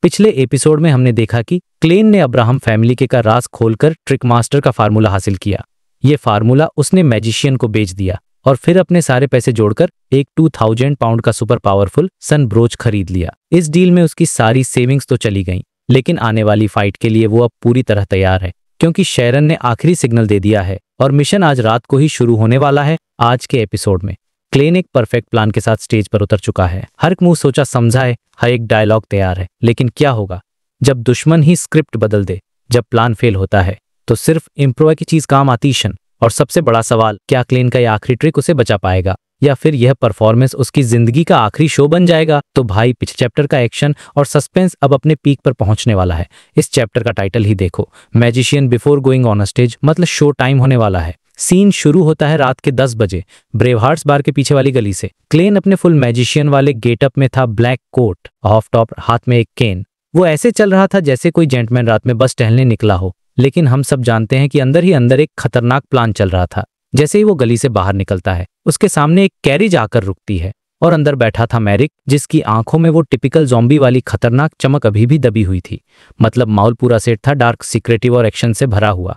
पिछले एपिसोड में हमने देखा कि क्लेन ने अब्राहम फैमिली के का राज खोलकर ट्रिक मास्टर का फार्मूला हासिल किया। ये फार्मूला उसने मैजिशियन को बेच दिया और फिर अपने सारे पैसे जोड़कर एक 2000 पाउंड का सुपर पावरफुल सन ब्रोच खरीद लिया। इस डील में उसकी सारी सेविंग्स तो चली गईं, लेकिन आने वाली फाइट के लिए वो अब पूरी तरह तैयार है, क्योंकि शेरन ने आखिरी सिग्नल दे दिया है और मिशन आज रात को ही शुरू होने वाला है। आज के एपिसोड में क्लेन एक परफेक्ट प्लान के साथ स्टेज पर उतर चुका है। हर एक मुंह सोचा समझा है, हर एक डायलॉग तैयार है। लेकिन क्या होगा जब दुश्मन ही स्क्रिप्ट बदल दे? जब प्लान फेल होता है तो सिर्फ इम्प्रोव की चीज काम आती शन। और सबसे बड़ा सवाल, क्या क्लेन का यह आखिरी ट्रिक उसे बचा पाएगा या फिर यह परफॉर्मेंस उसकी जिंदगी का आखिरी शो बन जाएगा? तो भाई पिछले चैप्टर का एक्शन और सस्पेंस अब अपने पीक पर पहुंचने वाला है। इस चैप्टर का टाइटल ही देखो, magician before going on a stage, मतलब शो टाइम होने वाला है। सीन शुरू होता है रात के 10 बजे ब्रेवहार्ट्स बार के पीछे वाली गली से। क्लेन अपने फुल मैजिशियन वाले गेटअप में था, ब्लैक कोट, ऑफ टॉप, हाथ में एक केन। वो ऐसे चल रहा था जैसे कोई जेंटलमैन रात में बस टहलने निकला हो। लेकिन हम सब जानते हैं कि अंदर ही अंदर एक खतरनाक प्लान चल रहा था। जैसे ही वो गली से बाहर निकलता है, उसके सामने एक कैरिज आकर रुकती है और अंदर बैठा था मैरिक, जिसकी आंखों में वो टिपिकल ज़ॉम्बी वाली खतरनाक चमक अभी भी दबी हुई थी। मतलब माहौल पूरा सेट था डार्क, सीक्रेटिव और एक्शन से भरा हुआ।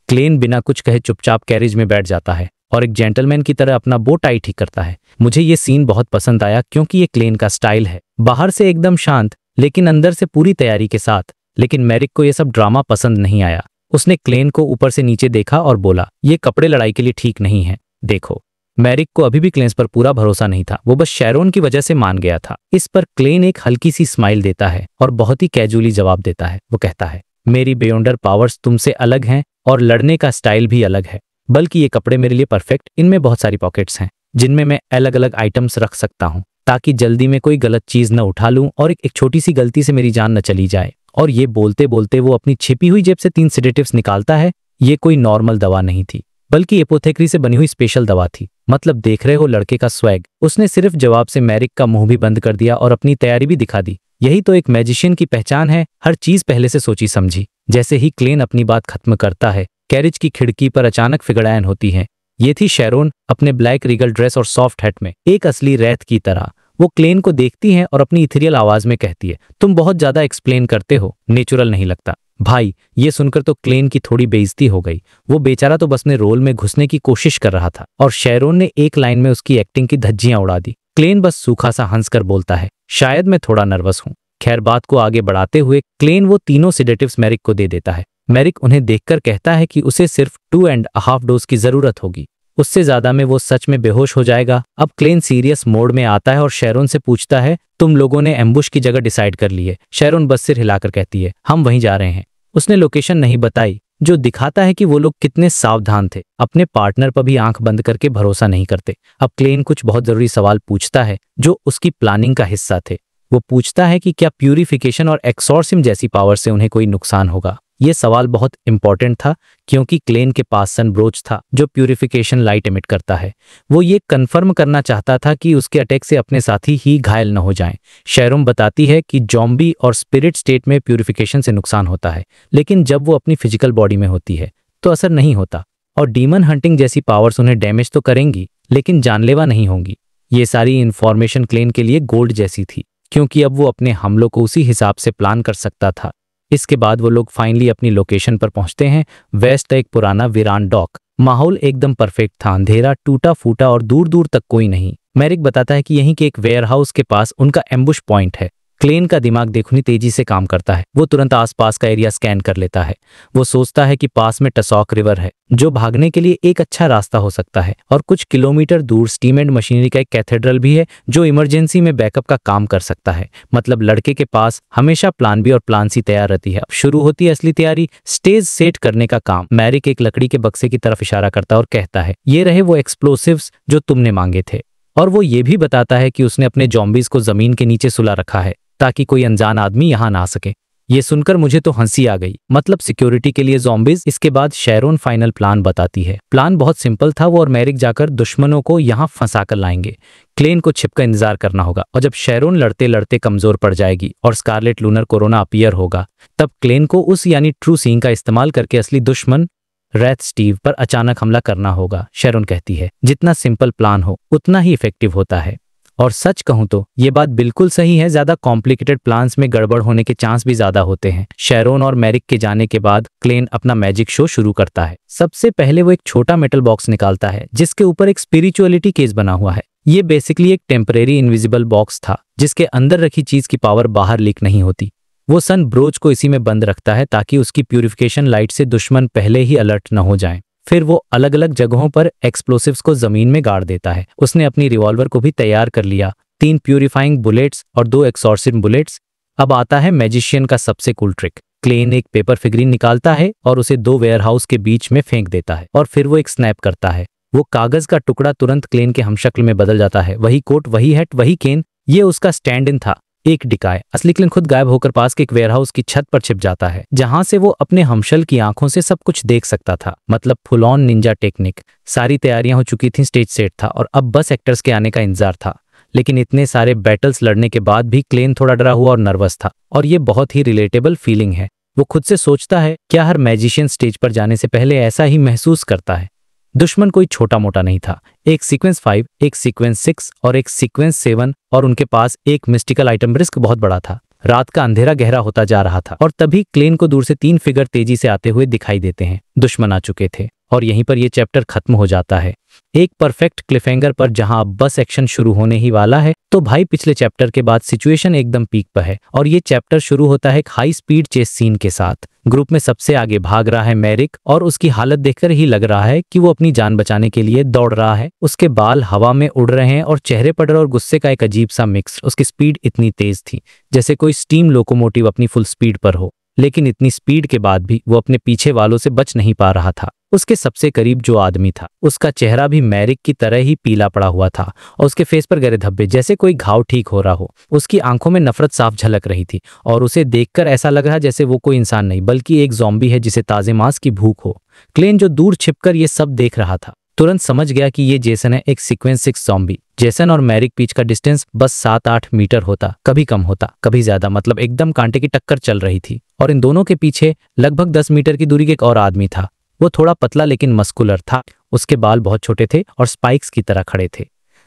क्लेन बिना कुछ कहे चुपचाप कैरिज में बैठ जाता है और एक जेंटलमैन की तरह अपना बो टाई ठीक करता है। मुझे ये सीन बहुत पसंद आया क्योंकि ये क्लेन का स्टाइल है, बाहर से एकदम शांत लेकिन अंदर से पूरी तैयारी के साथ। लेकिन मैरिक को यह सब ड्रामा पसंद नहीं आया। उसने क्लेन को ऊपर से नीचे देखा और बोला, ये कपड़े लड़ाई के लिए ठीक नहीं है। देखो, मैरिक को अभी भी क्लेन पर पूरा भरोसा नहीं था। वो बस शेरोन की वजह से मान गया था। इस पर क्लेन एक हल्की सी स्माइल देता है और बहुत ही कैजुअली जवाब देता है। वो कहता है, मेरी बियॉन्डर पावर्स तुमसे अलग हैं और लड़ने का स्टाइल भी अलग है। बल्कि ये कपड़े मेरे लिए परफेक्ट, इनमें बहुत सारी पॉकेट्स हैं जिनमें मैं अलग अलग आइटम्स रख सकता हूँ ताकि जल्दी में कोई गलत चीज न उठा लूं और एक छोटी सी गलती से मेरी जान न चली जाए। और ये बोलते बोलते वो अपनी छिपी हुई जेब से 3 सेडेटिव्स निकालता है। ये कोई नॉर्मल दवा नहीं थी, बल्कि एपोथेक्री से बनी हुई स्पेशल दवा थी। मतलब देख रहे हो लड़के का स्वैग। उसने सिर्फ जवाब से मैरिक का मुंह भी बंद कर दिया और अपनी तैयारी भी दिखा दी। यही तो एक मैजिशियन की पहचान है, हर चीज पहले से सोची समझी। जैसे ही क्लेन अपनी बात खत्म करता है, कैरिज की खिड़की पर अचानक फिगड़ायन होती है। ये थी शेरोन अपने ब्लैक रीगल ड्रेस और सॉफ्ट हैट में, एक असली रैत की तरह। वो क्लेन को देखती है और अपनी इथेरियल आवाज में कहती है, तुम बहुत ज्यादा एक्सप्लेन करते हो, नेचुरल नहीं लगता। भाई ये सुनकर तो क्लेन की थोड़ी बेइज्जती हो गई। वो बेचारा तो बस अपने रोल में घुसने की कोशिश कर रहा था और शेरोन ने एक लाइन में उसकी एक्टिंग की धज्जियां उड़ा दी। क्लेन बस सूखा सा हंसकर बोलता है, शायद मैं थोड़ा नर्वस हूं। खैर, बात को आगे बढ़ाते हुए क्लेन वो तीनों सेडेटिव्स मैरिक को दे देता है। मैरिक उन्हें देखकर कहता है कि उसे सिर्फ 2.5 डोज की जरूरत होगी, उससे ज्यादा में वो सच में बेहोश हो जाएगा। अब क्लेन सीरियस मोड में आता है और शेरोन से पूछता है, तुम लोगों ने एम्बुश की जगह डिसाइड कर ली है? शेरोन बस सिर हिलाकर कहती है, हम वहीं जा रहे हैं। उसने लोकेशन नहीं बताई, जो दिखाता है कि वो लोग कितने सावधान थे। अपने पार्टनर पर भी आंख बंद करके भरोसा नहीं करते। अब क्लेन कुछ बहुत जरूरी सवाल पूछता है जो उसकी प्लानिंग का हिस्सा थे। वो पूछता है कि क्या प्यूरिफिकेशन और एक्सॉर्सिज्म जैसी पावर से उन्हें कोई नुकसान होगा। ये सवाल बहुत इंपॉर्टेंट था क्योंकि क्लेन के पास सन ब्रोच था जो प्यूरिफिकेशन लाइट एमिट करता है। वो ये कंफर्म करना चाहता था कि उसके अटैक से अपने साथी ही घायल न हो जाएं। शेरोन बताती है कि ज़ॉम्बी और स्पिरिट स्टेट में प्यूरिफिकेशन से नुकसान होता है, लेकिन जब वो अपनी फिजिकल बॉडी में होती है तो असर नहीं होता। और डीमन हंटिंग जैसी पावर्स उन्हें डैमेज तो करेंगी लेकिन जानलेवा नहीं होंगी। ये सारी इंफॉर्मेशन क्लेन के लिए गोल्ड जैसी थी, क्योंकि अब वो अपने हमलों को उसी हिसाब से प्लान कर सकता था। इसके बाद वो लोग फाइनली अपनी लोकेशन पर पहुंचते हैं। वेस्ट एक पुराना वीरान डॉक। माहौल एकदम परफेक्ट था, अंधेरा, टूटा फूटा और दूर दूर तक कोई नहीं। मैरिक बताता है कि यहीं के एक वेयरहाउस के पास उनका एम्बुश पॉइंट है। क्लेन का दिमाग देखनी तेजी से काम करता है। वो तुरंत आसपास का एरिया स्कैन कर लेता है। वो सोचता है कि पास में टसॉक रिवर है जो भागने के लिए एक अच्छा रास्ता हो सकता है, और कुछ किलोमीटर दूर स्टीम एंड मशीनरी का एक कैथेड्रल भी है जो इमरजेंसी में बैकअप का काम कर सकता है। मतलब लड़के के पास हमेशा प्लान बी और प्लान सी तैयार रहती है। अब शुरू होती है असली तैयारी, स्टेज सेट करने का काम। मैरिक एक लकड़ी के बक्से की तरफ इशारा करता है और कहता है, ये रहे वो एक्सप्लोसिव्स जो तुमने मांगे थे। और वो ये भी बताता है कि उसने अपने ज़ॉम्बीज को जमीन के नीचे सुला रखा है ताकि कोई अनजान आदमी यहाँ ना आ सके। ये सुनकर मुझे तो हंसी आ गई। मतलब सिक्योरिटी के लिए ज़ॉम्बीज। इसके बाद शेरोन फाइनल प्लान बताती है। प्लान बहुत सिंपल था, वो और मैरिक जाकर दुश्मनों को यहाँ फंसा कर लाएंगे। क्लेन को छिपकर इंतजार करना होगा, और जब शेरोन लड़ते लड़ते कमजोर पड़ जाएगी और स्कारलेट लूनर कोरोना अपीयर होगा, तब क्लेन को उस यानी ट्रू सीइंग का इस्तेमाल करके असली दुश्मन रैथ स्टीव पर अचानक हमला करना होगा। शेरोन कहती है, जितना सिंपल प्लान हो उतना ही इफेक्टिव होता है। और सच कहूं तो ये बात बिल्कुल सही है, ज्यादा कॉम्प्लिकेटेड प्लान्स में गड़बड़ होने के चांस भी ज्यादा होते हैं। शेरोन और मैरिक के जाने के बाद क्लेन अपना मैजिक शो शुरू करता है। सबसे पहले वो एक छोटा मेटल बॉक्स निकालता है जिसके ऊपर एक स्पिरिचुअलिटी केस बना हुआ है। ये बेसिकली एक टेम्परेरी इनविजिबल बॉक्स था जिसके अंदर रखी चीज की पावर बाहर लीक नहीं होती। वो सन ब्रोच को इसी में बंद रखता है ताकि उसकी प्यूरिफिकेशन लाइट से दुश्मन पहले ही अलर्ट न हो जाएं। फिर वो अलग अलग जगहों पर एक्सप्लोसिव्स को जमीन में गाड़ देता है। उसने अपनी रिवॉल्वर को भी तैयार कर लिया, 3 प्यूरिफाइंग बुलेट्स और 2 एक्सॉर्सिंग बुलेट्स। अब आता है मैजिशियन का सबसे कूल ट्रिक। क्लेन एक पेपर फिगरीन निकालता है और उसे 2 वेयरहाउस के बीच में फेंक देता है और फिर वो एक स्नैप करता है। वो कागज का टुकड़ा तुरंत क्लेन के हमशक्ल में बदल जाता है। वही कोट, वही हैट, वही केन। ये उसका स्टैंड इन था। एक डिकाय असली क्लेन खुद गायब होकर पास के एक वेयरहाउस की छत पर छिप जाता है जहां से वो अपने हमशल की आंखों से सब कुछ देख सकता था। मतलब फुल ऑन निंजा टेक्निक। सारी तैयारियां हो चुकी थी, स्टेज सेट था और अब बस एक्टर्स के आने का इंतजार था। लेकिन इतने सारे बैटल्स लड़ने के बाद भी क्लेन थोड़ा डरा हुआ और नर्वस था और ये बहुत ही रिलेटेबल फीलिंग है। वो खुद से सोचता है, क्या हर मैजिशियन स्टेज पर जाने से पहले ऐसा ही महसूस करता है? दुश्मन कोई छोटा मोटा नहीं था। एक सीक्वेंस 5, एक सीक्वेंस 6 और एक सीक्वेंस 7 और उनके पास एक मिस्टिकल आइटम रिस्क बहुत बड़ा था। रात का अंधेरा गहरा होता जा रहा था और तभी क्लेन को दूर से 3 फिगर तेजी से आते हुए दिखाई देते हैं। दुश्मन आ चुके थे और यहीं पर यह चैप्टर खत्म हो जाता है। एक परफेक्ट क्लिफहैंगर पर जहां अब बस एक्शन शुरू होने ही वाला है। तो भाई पिछले चैप्टर के बाद सिचुएशन एकदम पीक पर है और ये चैप्टर शुरू होता है एक हाई स्पीड चेस सीन के साथ। ग्रुप में सबसे आगे भाग रहा है मैरिक और उसकी हालत देखकर ही लग रहा है कि वो अपनी जान बचाने के लिए दौड़ रहा है। उसके बाल हवा में उड़ रहे हैं और चेहरे पर डर और गुस्से का एक अजीब सा मिक्स। उसकी स्पीड इतनी तेज थी जैसे कोई स्टीम लोकोमोटिव अपनी फुल स्पीड पर हो, लेकिन इतनी स्पीड के बाद भी वो अपने पीछे वालों से बच नहीं पा रहा था। उसके सबसे करीब जो आदमी था उसका चेहरा भी मैरिक की तरह ही पीला पड़ा हुआ था और उसके फेस पर गहरे धब्बे जैसे कोई घाव ठीक हो रहा हो। उसकी आंखों में नफरत साफ झलक रही थी और उसे देखकर ऐसा लग रहा जैसे वो कोई इंसान नहीं बल्कि एक ज़ॉम्बी है जिसे ताजे मांस की भूख हो। क्लेन जो दूर छिपकर ये सब देख रहा था तुरंत समझ गया कि ये जेसन है, एक सीक्वेंस 6 ज़ॉम्बी। जेसन और मैरिक बीच का डिस्टेंस बस 7-8 मीटर होता, कभी कम होता कभी ज्यादा। मतलब एकदम कांटे की टक्कर चल रही थी और इन दोनों के पीछे लगभग 10 मीटर की दूरी के एक और आदमी था। वो थोड़ा पतला लेकिन मस्कुलर था। उसके बाल बहुत छोटे थे और स्पाइक्स की तरह खड़े थे।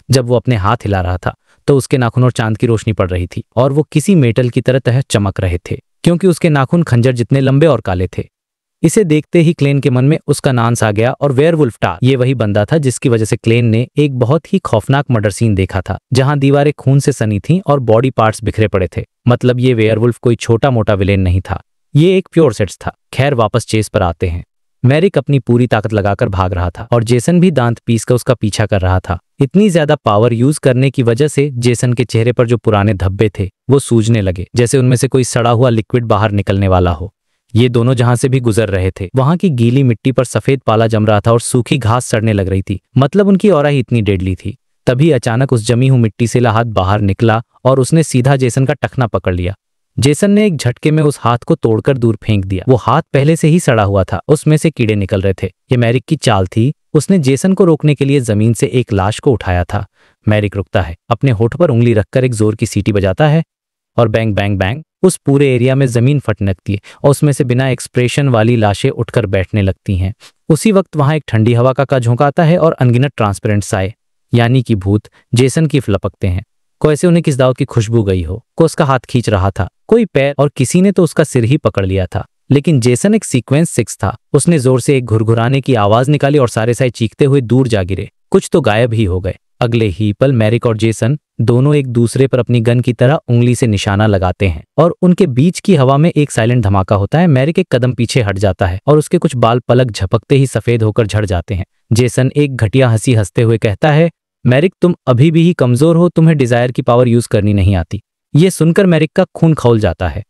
जब वो अपने हाथ हिला रहा था तो उसके नाखून और चांद की रोशनी पड़ रही थी और वो किसी मेटल की तरह चमक रहे थे क्योंकि उसके नाखून खंजर जितने लंबे और काले थे। इसे देखते ही क्लेन के मन में उसका नाम आ गया और वेयरवुल्फ टार ये वही बंदा था जिसकी वजह से क्लेन ने एक बहुत ही खौफनाक मर्डर सीन देखा था जहां दीवारें खून से सनी थीं और बॉडी पार्ट्स बिखरे पड़े थे। मतलब ये वेयरवुल्फ कोई छोटा मोटा विलेन नहीं था, ये एक प्योर सेट्स था। खैर वापस चेस पर आते हैं। मैरिक अपनी पूरी ताकत लगाकर भाग रहा था और जेसन भी दांत पीसकर उसका पीछा कर रहा था। इतनी ज्यादा पावर यूज करने की वजह से जेसन के चेहरे पर जो पुराने धब्बे थे वो सूजने लगे जैसे उनमें से कोई सड़ा हुआ लिक्विड बाहर निकलने वाला हो। ये दोनों जहां से भी गुजर रहे थे वहां की गीली मिट्टी पर सफेद पाला जम रहा था और सूखी घास सड़ने लग रही थी। मतलब उनकी ऑरा ही इतनी डेडली थी। तभी अचानक उस जमी हुई मिट्टी से हाथ बाहर निकला और उसने सीधा जेसन का टखना पकड़ लिया। जेसन ने एक झटके में उस हाथ को तोड़कर दूर फेंक दिया। वो हाथ पहले से ही सड़ा हुआ था, उसमें से कीड़े निकल रहे थे। ये मैरिक की चाल थी। उसने जेसन को रोकने के लिए जमीन से एक लाश को उठाया था। मैरिक रुकता है, अपने होठ पर उंगली रखकर एक जोर की सीटी बजाता है और बैंग बैंग बैंग उस पूरे एरिया में जमीन फटने लगती है और उसमें से बिना एक्सप्रेशन वाली लाशें उठकर बैठने लगती हैं। उसी वक्त वहां एक ठंडी हवा का झोंका आता है और अनगिनत ट्रांसपेरेंट साए यानी कि भूत जेसन की लपकते हैं। को ऐसे उन्हें किस दाव की खुशबू गई हो। को उसका हाथ खींच रहा था, कोई पैर और किसी ने तो उसका सिर ही पकड़ लिया था। लेकिन जेसन एक सीक्वेंस 6 था। उसने जोर से एक घुरघुराने की आवाज निकाली और सारे साए चीखते हुए दूर जा गिरे। कुछ तो गायब ही हो गए। अगले ही पल मैरिक और जेसन दोनों एक दूसरे पर अपनी गन की तरह उंगली से निशाना लगाते हैं और उनके बीच की हवा में एक साइलेंट धमाका होता है। मैरिक एक कदम पीछे हट जाता है और उसके कुछ बाल पलक झपकते ही सफेद होकर झड़ जाते हैं। जेसन एक घटिया हंसी हंसते हुए कहता है, मैरिक तुम अभी भी ही कमजोर हो, तुम्हें डिजायर की पावर यूज करनी नहीं आती। ये सुनकर मैरिक का खून खौल जाता है।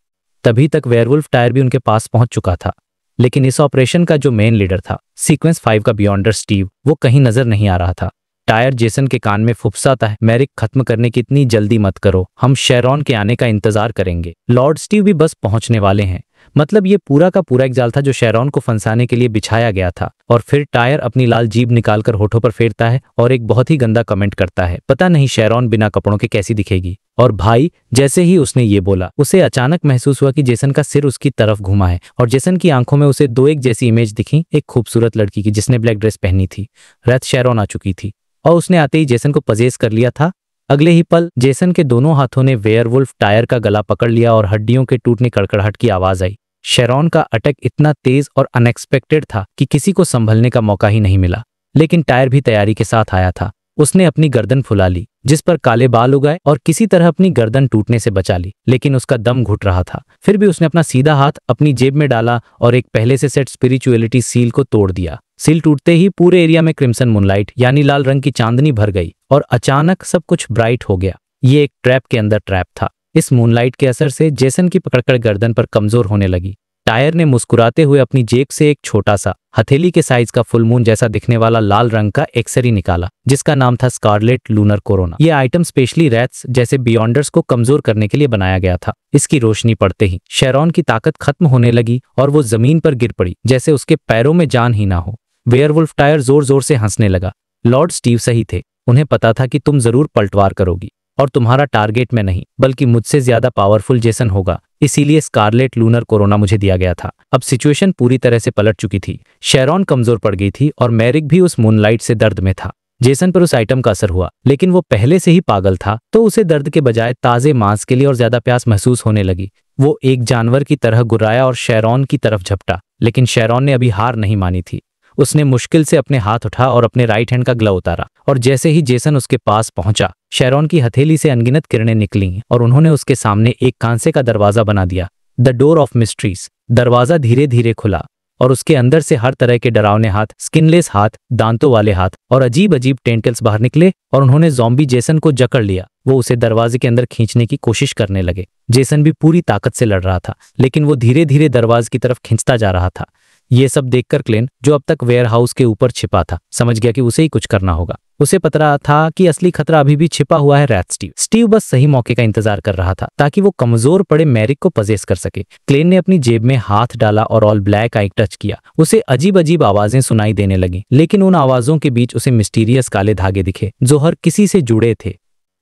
तभी तक वेयरवुल्फ टायर भी उनके पास पहुंच चुका था। लेकिन इस ऑपरेशन का जो मेन लीडर था, सीक्वेंस 5 का बियॉन्डर स्टीव, वो कहीं नजर नहीं आ रहा था। टायर जेसन के कान में फुफसाता है, मैरिक खत्म करने की इतनी जल्दी मत करो, हम शेरॉन के आने का इंतजार करेंगे। लॉर्ड स्टीव भी बस पहुंचने वाले हैं। मतलब ये पूरा का पूरा एक जाल था जो शेरॉन को फंसाने के लिए बिछाया गया था। और फिर टायर अपनी लाल जीभ निकालकर होठों पर फेरता है और एक बहुत ही गंदा कमेंट करता है, पता नहीं शेरॉन बिना कपड़ों के कैसी दिखेगी। और भाई जैसे ही उसने ये बोला उसे अचानक महसूस हुआ कि जेसन का सिर उसकी तरफ घुमा है और जेसन की आंखों में उसे 2 एक जैसी इमेज दिखी, एक खूबसूरत लड़की की जिसने ब्लैक ड्रेस पहनी थी। रेथ शेरॉन आ चुकी थी और उसने आते ही जेसन को पजेस कर लिया था। अगले ही पल जेसन के दोनों हाथों ने वेयरवुल्फ टायर का गला पकड़ लिया और हड्डियों के टूटने कड़कड़ाहट की आवाज आई। शेरॉन का अटैक इतना तेज और अनएक्सपेक्टेड था कि किसी को संभलने का मौका ही नहीं मिला। लेकिन टायर भी तैयारी के साथ आया था। उसने अपनी गर्दन फुला ली, जिस पर काले बाल उगाए, और किसी तरह अपनी गर्दन टूटने से बचा ली। लेकिन उसका दम घुट रहा था। फिर भी उसने अपना सीधा हाथ अपनी जेब में डाला और एक पहले से सेट स्पिरिचुअलिटी सील को तोड़ दिया। सील टूटते ही पूरे एरिया में क्रिम्सन मूनलाइट यानी लाल रंग की चांदनी भर गई और अचानक सब कुछ ब्राइट हो गया। ये एक ट्रैप के अंदर ट्रैप था। इस मूनलाइट के असर से जेसन की पकड़कर गर्दन पर कमजोर होने लगी। टायर ने मुस्कुराते हुए अपनी जेब से एक छोटा सा हथेली के साइज का फुल मून जैसा दिखने वाला लाल रंग का एक्सरी निकाला, जिसका नाम था स्कारलेट लूनर कोरोना। यह आइटम स्पेशली रैट्स जैसे बियॉन्डर्स को कमजोर करने के लिए बनाया गया था। इसकी रोशनी पड़ते ही शेरॉन की ताकत खत्म होने लगी और वो जमीन पर गिर पड़ी, जैसे उसके पैरों में जान ही ना हो। वेयरवुल्फ टायर जोर जोर से हंसने लगा। लॉर्ड स्टीव सही थे। उन्हें पता था कि तुम जरूर पलटवार करोगी और तुम्हारा टारगेट में नहीं बल्कि मुझसे ज्यादा पावरफुल जेसन होगा, इसीलिए स्कारलेट लूनर कोरोना मुझे दिया गया था। अब सिचुएशन पूरी तरह से पलट चुकी थी। शेरॉन कमजोर पड़ गई थी और मैरिक भी उस मूनलाइट से दर्द में था। जेसन पर उस आइटम का असर हुआ, लेकिन वो पहले से ही पागल था, तो उसे दर्द के बजाय ताजे मांस के लिए और ज्यादा प्यास महसूस होने लगी। वो एक जानवर की तरह गुर्राया और शेरॉन की तरफ झपटा, लेकिन शेरॉन ने अभी हार नहीं मानी थी। उसने मुश्किल से अपने हाथ उठा और अपने राइट हैंड का ग्लव उतारा, और जैसे ही जेसन उसके पास पहुंचा, शेरॉन की हथेली से अनगिनत किरणें निकलीं और उन्होंने उसके सामने एक कांसे का दरवाजा बना दिया। The door of mysteries. दरवाजा धीरे धीरे खुला और उसके अंदर से हर तरह के डरावने हाथ, स्किनलेस हाथ, दांतों वाले हाथ और अजीब अजीब टेंटल्स बाहर निकले और उन्होंने ज़ॉम्बी जेसन को जकड़ लिया। वो उसे दरवाजे के अंदर खींचने की कोशिश करने लगे। जेसन भी पूरी ताकत से लड़ रहा था, लेकिन वो धीरे धीरे दरवाजे की तरफ खींचता जा रहा था। ये सब देखकर क्लेन, जो अब तक वेयरहाउस के ऊपर छिपा था, समझ गया कि उसे ही कुछ करना होगा। उसे पता रहा था कि असली खतरा अभी भी छिपा हुआ है रैट स्टीव। स्टीव बस सही मौके का इंतजार कर रहा था ताकि वो कमजोर पड़े मैरिक को पजेस कर सके। क्लेन ने अपनी जेब में हाथ डाला और ऑल ब्लैक आई टच किया। उसे अजीब अजीब आवाजें सुनाई देने लगी, लेकिन उन आवाजों के बीच उसे मिस्टीरियस काले धागे दिखे जो हर किसी से जुड़े थे।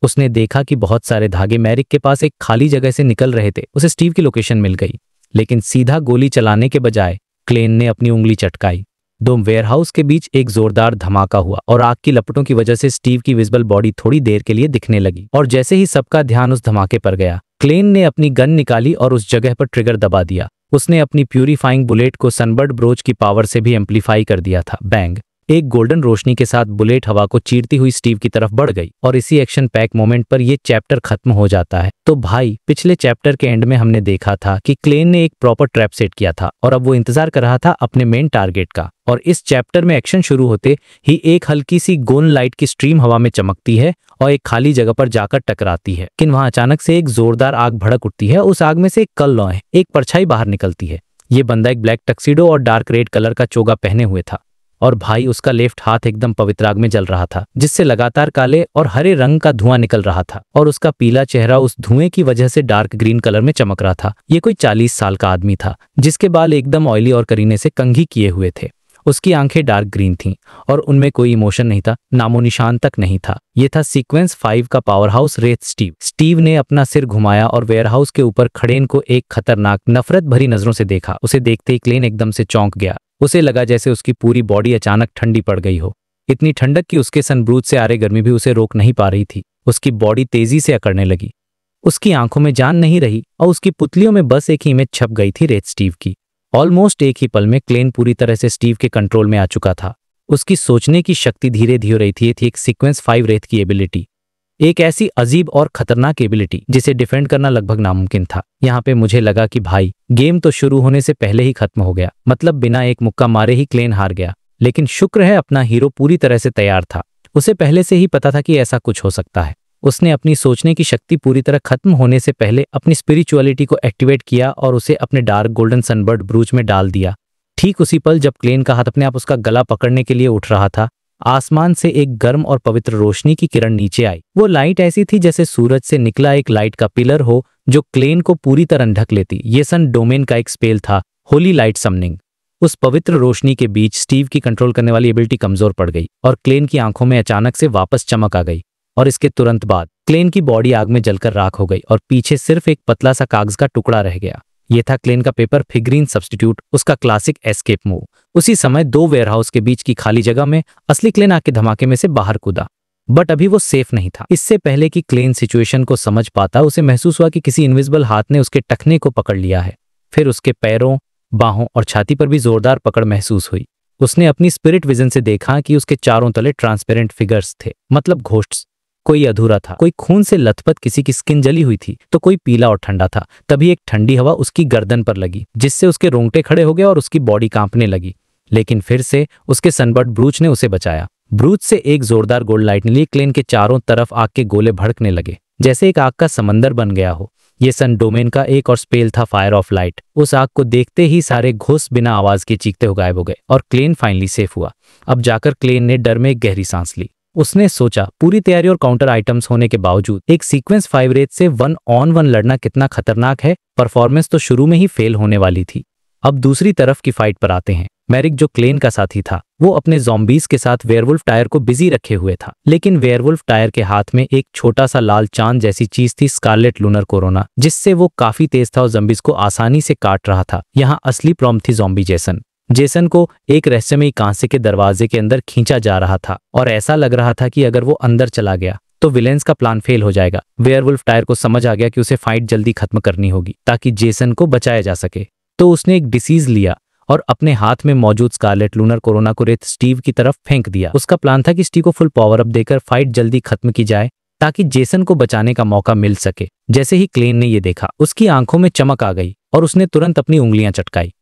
उसने देखा कि बहुत सारे धागे मैरिक के पास एक खाली जगह से निकल रहे थे। उसे स्टीव की लोकेशन मिल गई, लेकिन सीधा गोली चलाने के बजाय क्लेन ने अपनी उंगली चटकाई। दो वेयरहाउस के बीच एक जोरदार धमाका हुआ और आग की लपटों की वजह से स्टीव की विजिबल बॉडी थोड़ी देर के लिए दिखने लगी। और जैसे ही सबका ध्यान उस धमाके पर गया, क्लेन ने अपनी गन निकाली और उस जगह पर ट्रिगर दबा दिया। उसने अपनी प्यूरिफाइंग बुलेट को सनबर्ड ब्रोच की पावर से भी एम्पलीफाई कर दिया था। बैंग! एक गोल्डन रोशनी के साथ बुलेट हवा को चीरती हुई स्टीव की तरफ बढ़ गई और इसी एक्शन पैक मोमेंट पर यह चैप्टर खत्म हो जाता है। तो भाई, पिछले चैप्टर के एंड में हमने देखा था कि क्लेन ने एक प्रॉपर ट्रैप सेट किया था और अब वो इंतजार कर रहा था अपने मेन टारगेट का। और इस चैप्टर में एक्शन शुरू होते ही एक हल्की सी गोल्डन लाइट की स्ट्रीम हवा में चमकती है और एक खाली जगह पर जाकर टकराती है। लेकिन वहां अचानक से एक जोरदार आग भड़क उठती है। उस आग में से एक कल लौह, एक परछाई बाहर निकलती है। ये बंदा एक ब्लैक टक्सीडो और डार्क रेड कलर का चोगा पहने हुए था और भाई, उसका लेफ्ट हाथ एकदम पवित्र आग में जल रहा था, जिससे लगातार काले और हरे रंग का धुआं निकल रहा था और उसका पीला चेहरा उस धुएं की वजह से डार्क ग्रीन कलर में चमक रहा था। ये कोई 40 साल का आदमी था, जिसके बाल एकदम ऑयली और करीने से कंघी किए हुए थे। उसकी आंखें डार्क ग्रीन थीं और उनमें कोई इमोशन नहीं था, नामो निशान तक नहीं था। ये था सीक्वेंस 5 का power house Wraith Steve. Steve ने अपना सिर घुमाया और वेयरहाउस के ऊपर खड़े इनको एक खतरनाक, नफरत भरी नजरों से देखा। उसे देखते ही क्लेन एकदम से चौंक गया। उसे लगा जैसे उसकी पूरी बॉडी अचानक ठंडी पड़ गई हो। इतनी ठंडक कि उसके सनब्रूज से आ रही गर्मी भी उसे रोक नहीं पा रही थी। उसकी बॉडी तेजी से अकड़ने लगी। उसकी आंखों में जान नहीं रही और उसकी पुतलियों में बस एक ही इमेज छप गई थी रेथ स्टीव की। ऑलमोस्ट एक ही पल में क्लेन पूरी तरह से स्टीव के कंट्रोल में आ चुका था। उसकी सोचने की शक्ति धीरे धीरे हो रही थी। ये थी एक सीक्वेंस 5 रेथ की एबिलिटी, एक ऐसी अजीब और खतरनाक एबिलिटी जिसे डिफेंड करना लगभग नामुमकिन था। यहाँ पे मुझे लगा कि भाई, गेम तो शुरू होने से पहले ही खत्म हो गया। मतलब बिना एक मुक्का मारे ही क्लेन हार गया। लेकिन शुक्र है अपना हीरो पूरी तरह से तैयार था। उसे पहले से ही पता था कि ऐसा कुछ हो सकता है। उसने अपनी सोचने की शक्ति पूरी तरह खत्म होने से पहले अपनी स्पिरिचुअलिटी को एक्टिवेट किया और उसे अपने डार्क गोल्डन सनबर्ड ब्रूच में डाल दिया। ठीक उसी पल जब क्लेन का हाथ अपने आप उसका गला पकड़ने के लिए उठ रहा था, आसमान से एक गर्म और पवित्र रोशनी की किरण नीचे आई। वो लाइट ऐसी थी जैसे सूरज से निकला एक लाइट का पिलर हो जो क्लेन को पूरी तरह ढक लेती। ये सन डोमेन का एक स्पेल था, होली लाइट समनिंग। उस पवित्र रोशनी के बीच स्टीव की कंट्रोल करने वाली एबिलिटी कमजोर पड़ गई और क्लेन की आंखों में अचानक से वापस चमक आ गई। और इसके तुरंत बाद क्लेन की बॉडी आग में जलकर राख हो गई और पीछे सिर्फ एक पतला सा कागज का टुकड़ा रह गया। ये था क्लेन का पेपर फिगरीन सब्स्टिट्यूट, उसका क्लासिक एस्केप मूव। उसी समय दो वेयरहाउस के बीच की खाली जगह में असली क्लेन आग के धमाके में से बाहर कूदा। बट अभी वो सेफ नहीं था। इससे पहले कि क्लेन सिचुएशन को समझ पाता, उसे महसूस हुआ कि किसी इनविजिबल हाथ ने उसके टखने को पकड़ लिया है। फिर उसके पैरों, बाहों और छाती पर भी जोरदार पकड़ महसूस हुई। उसने अपनी स्पिरिट विजन से देखा कि उसके चारों तले ट्रांसपेरेंट फिगर्स थे, मतलब घोस्ट्स। कोई अधूरा था, कोई खून से लथपथ, किसी की स्किन जली हुई थी तो कोई पीला और ठंडा था। तभी एक ठंडी हवा उसकी गर्दन पर लगी, जिससे उसके रोंगटे खड़े हो गए और उसकी बॉडी कांपने लगी। लेकिन फिर से उसके सनबर्ड ब्रूच ने उसे बचाया। ब्रूच से एक जोरदार गोल्ड लाइट निकली। क्लेन के चारों तरफ आग के गोले भड़कने लगे, जैसे एक आग का समंदर बन गया हो। ये सन डोमेन का एक और स्पेल था, फायर ऑफ लाइट। उस आग को देखते ही सारे घोस्ट बिना आवाज के चीखते हुए गायब हो गए और क्लेन फाइनली सेफ हुआ। अब जाकर क्लेन ने डर में एक गहरी सांस ली। उसने सोचा, पूरी तैयारी और काउंटर आइटम्स होने के बावजूद एक सीक्वेंस 5 रेत से 1-on-1 लड़ना कितना खतरनाक है। परफॉर्मेंस तो शुरू में ही फेल होने वाली थी। अब दूसरी तरफ की फाइट पर आते हैं। मैरिक, जो क्लेन का साथी था, वो अपने ज़ॉम्बीज के साथ वेयरवुल्फ टायर को बिजी रखे हुए था। लेकिन वेयरवुल्फ टायर के हाथ में एक छोटा सा लाल चांद जैसी चीज थी, स्कारलेट लूनर कोरोना, जिससे वो काफी तेज था और ज़ॉम्बीज को आसानी से काट रहा था। यहाँ असली प्रॉम्प्ट थी ज़ॉम्बी जेसन। जेसन को एक रहस्यमयी कांसे के दरवाजे के अंदर खींचा जा रहा था और ऐसा लग रहा था कि अगर वो अंदर चला गया तो विलेंस का प्लान फेल हो जाएगा। वेयरवुल्फ टायर को समझ आ गया कि उसे फाइट जल्दी खत्म करनी होगी ताकि जेसन को बचाया जा सके। तो उसने एक डिसीज लिया और अपने हाथ में मौजूद स्कारलेट लूनर कोरोना को रेत स्टीव की तरफ फेंक दिया। उसका प्लान था कि स्टीव को फुल पावर अप देकर फाइट जल्दी खत्म की जाए ताकि जेसन को बचाने का मौका मिल सके। जैसे ही क्लेन ने ये देखा, उसकी आंखों में चमक आ गई और उसने तुरंत अपनी उंगलियां चटकाई।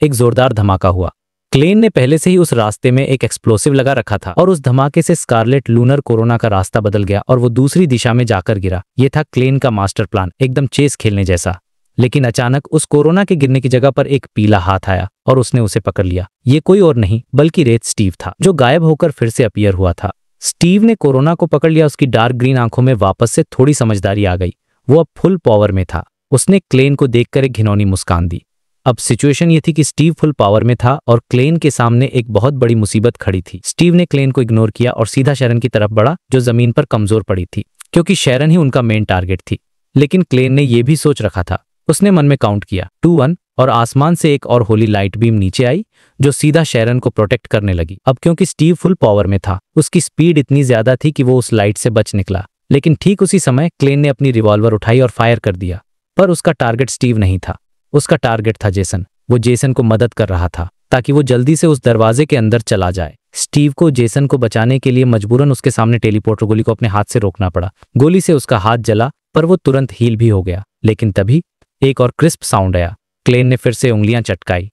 एक जोरदार धमाका हुआ। क्लेन ने पहले से ही उस रास्ते में एक एक्सप्लोसिव लगा रखा था और उस धमाके से स्कारलेट लूनर कोरोना का रास्ता बदल गया और वो दूसरी दिशा में जाकर गिरा। ये था क्लेन का मास्टर प्लान, एकदम चेस खेलने जैसा। लेकिन अचानक उस कोरोना के गिरने की जगह पर एक पीला हाथ आया और उसने उसे पकड़ लिया। ये कोई और नहीं बल्कि रेत स्टीव था, जो गायब होकर फिर से अपीयर हुआ था। स्टीव ने कोरोना को पकड़ लिया। उसकी डार्क ग्रीन आंखों में वापस से थोड़ी समझदारी आ गई। वो अब फुल पावर में था। उसने क्लेन को देखकर एक घिनौनी मुस्कान दी। अब सिचुएशन ये थी कि स्टीव फुल पावर में था और क्लेन के सामने एक बहुत बड़ी मुसीबत खड़ी थी। स्टीव ने क्लेन को इग्नोर किया और सीधा शैरन की तरफ बढ़ा, जो जमीन पर कमजोर पड़ी थी, क्योंकि शैरन ही उनका मेन टारगेट थी। लेकिन क्लेन ने यह भी सोच रखा था। उसने मन में काउंट किया 2-1 और आसमान से एक और होली लाइट बीम नीचे आई, जो सीधा शैरन को प्रोटेक्ट करने लगी। अब क्योंकि स्टीव फुल पावर में था, उसकी स्पीड इतनी ज्यादा थी कि वो उस लाइट से बच निकला। लेकिन ठीक उसी समय क्लेन ने अपनी रिवॉल्वर उठाई और फायर कर दिया। पर उसका टारगेट स्टीव नहीं था, उसका टारगेट था जेसन। वो जेसन को मदद कर रहा था ताकि वो जल्दी से उस दरवाजे के अंदर चला जाए। स्टीव को जेसन को बचाने के लिए मजबूरन उसके सामने टेलीपोर्टर गोली को अपने हाथ से रोकना पड़ा। गोली से उसका हाथ जला, पर वो तुरंत हील भी हो गया। लेकिन तभी एक और क्रिस्प साउंड आया। क्लेन ने फिर से उंगलियां चटकाई।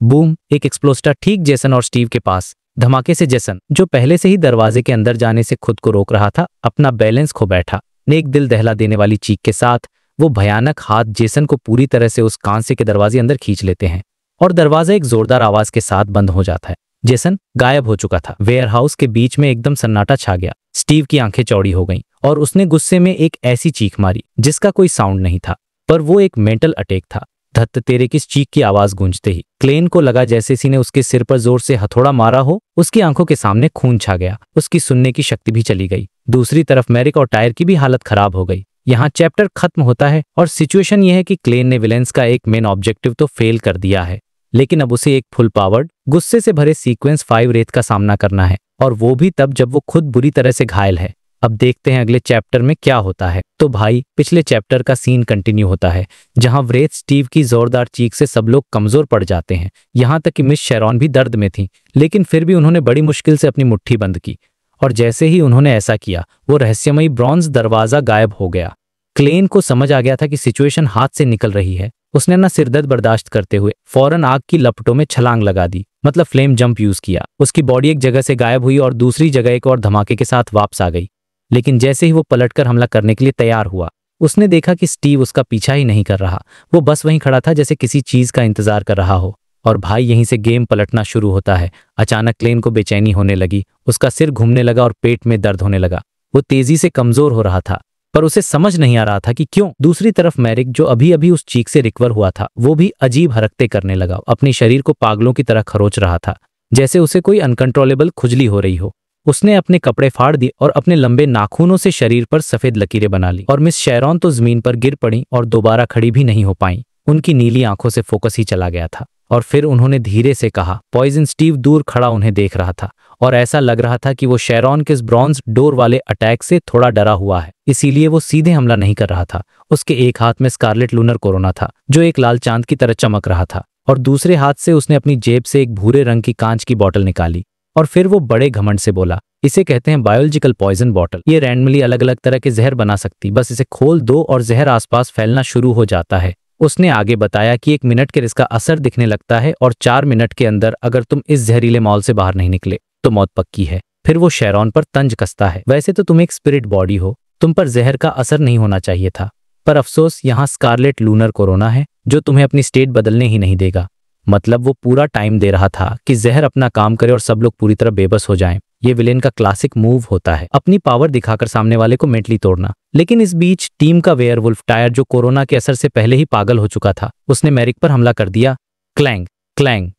बूम! एक एक्सप्लोस्टर ठीक जेसन और स्टीव के पास। धमाके से जेसन, जो पहले से ही दरवाजे के अंदर जाने से खुद को रोक रहा था, अपना बैलेंस खो बैठा। एक दिल दहला देने वाली चीख के साथ वो भयानक हाथ जेसन को पूरी तरह से उस कांसे के दरवाजे अंदर खींच लेते हैं और दरवाजा एक जोरदार आवाज के साथ बंद हो जाता है। जेसन गायब हो चुका था। वेयरहाउस के बीच में एकदम सन्नाटा छा गया। स्टीव की आंखें चौड़ी हो गईं और उसने गुस्से में एक ऐसी चीख मारी जिसका कोई साउंड नहीं था, पर वो एक मेंटल अटैक था। धत्त तेरे किस चीख की आवाज गूंजते ही क्लेन को लगा जैसे किसी ने उसके सिर पर जोर से हथौड़ा मारा हो। उसकी आंखों के सामने खून छा गया, उसकी सुनने की शक्ति भी चली गई। दूसरी तरफ मैरिक और टायर की भी हालत खराब हो गई। यहाँ चैप्टर खत्म होता है और सिचुएशन यह है कि क्लेन ने विलेंस का एक मेन ऑब्जेक्टिव तो फेल कर दिया है, लेकिन अब उसे एक फुल पावर्ड, गुस्से से भरे सीक्वेंस 5 रेत का सामना करना है, और वो भी तब जब वो खुद बुरी तरह से घायल है। अब देखते हैं अगले चैप्टर में क्या होता है। तो भाई, पिछले चैप्टर का सीन कंटिन्यू होता है, जहां व्रेथ स्टीव की जोरदार चीख से सब लोग कमजोर पड़ जाते हैं। यहां तक कि मिस शेरॉन भी दर्द में थी, लेकिन फिर भी उन्होंने बड़ी मुश्किल से अपनी मुट्ठी बंद की, और जैसे ही उन्होंने ऐसा किया, वो रहस्यमयी ब्रॉन्ज दरवाजा गायब हो गया। क्लेन को समझ आ गया था कि सिचुएशन हाथ से निकल रही है। उसने ना सिरदर्द बर्दाश्त करते हुए फौरन आग की लपटों में छलांग लगा दी, मतलब फ्लेम जंप यूज किया। उसकी बॉडी एक जगह से गायब हुई और दूसरी जगह एक और धमाके के साथ वापस आ गई। लेकिन जैसे ही वो पलटकर हमला करने के लिए तैयार हुआ, उसने देखा कि स्टीव उसका पीछा ही नहीं कर रहा। वो बस वहीं खड़ा था, जैसे किसी चीज का इंतजार कर रहा हो। और भाई, यहीं से गेम पलटना शुरू होता है। अचानक क्लेन को बेचैनी होने लगी, उसका सिर घूमने लगा और पेट में दर्द होने लगा। वो तेजी से कमजोर हो रहा था, पर उसे समझ नहीं आ रहा था कि क्यों। दूसरी तरफ मैरिक, जो अभी अभी उस चीख से रिकवर हुआ था, वो भी अजीब हरकतें करने लगा। अपने शरीर को पागलों की तरह खरोच रहा था, जैसे उसे कोई अनकंट्रोलेबल खुजली हो रही हो। उसने अपने कपड़े फाड़ दिए और अपने लंबे नाखूनों से शरीर पर सफेद लकीरें बना ली। और मिस शेरॉन तो जमीन पर गिर पड़ी और दोबारा खड़ी भी नहीं हो पाई। उनकी नीली आंखों से फोकस ही चला गया था। और फिर उन्होंने धीरे से कहा, पॉइजन। स्टीव दूर खड़ा उन्हें देख रहा था और ऐसा लग रहा था कि वो शेरॉन के इस ब्रॉन्ज डोर वाले अटैक से थोड़ा डरा हुआ है, इसीलिए वो सीधे हमला नहीं कर रहा था। उसके एक हाथ में स्कारलेट लूनर कोरोना था जो एक लाल चांद की तरह चमक रहा था, और दूसरे हाथ से उसने अपनी जेब से एक भूरे रंग की कांच की बोतल निकाली और फिर वो बड़े घमंड से बोला, इसे कहते हैं बायोलॉजिकल पॉइजन बॉटल। ये रैंडमली अलग अलग तरह के जहर बना सकती, बस इसे खोल दो और जहर आसपास फैलना शुरू हो जाता है। उसने आगे बताया कि 1 मिनट के इसका असर दिखने लगता है और 4 मिनट के अंदर अगर तुम इस जहरीले मॉल से बाहर नहीं निकले तो मौत पक्की है। फिर वो शेरॉन पर तंज कसता है, वैसे तो तुम एक स्पिरिट बॉडी हो, तुम पर जहर का असर नहीं होना चाहिए था, पर अफसोस यहाँ स्कारलेट लूनर कोरोना है जो तुम्हें अपनी स्टेट बदलने ही नहीं देगा। मतलब वो पूरा टाइम दे रहा था कि जहर अपना काम करे और सब लोग पूरी तरह बेबस हो जाएं। ये विलेन का क्लासिक मूव होता है, अपनी पावर दिखाकर सामने वाले को मेंटली तोड़ना। लेकिन इस बीच टीम का वेयरवुल्फ टायर, जो कोरोना के असर से पहले ही पागल हो चुका था, उसने मैरिक पर हमला कर दिया। क्लैंग क्लैंग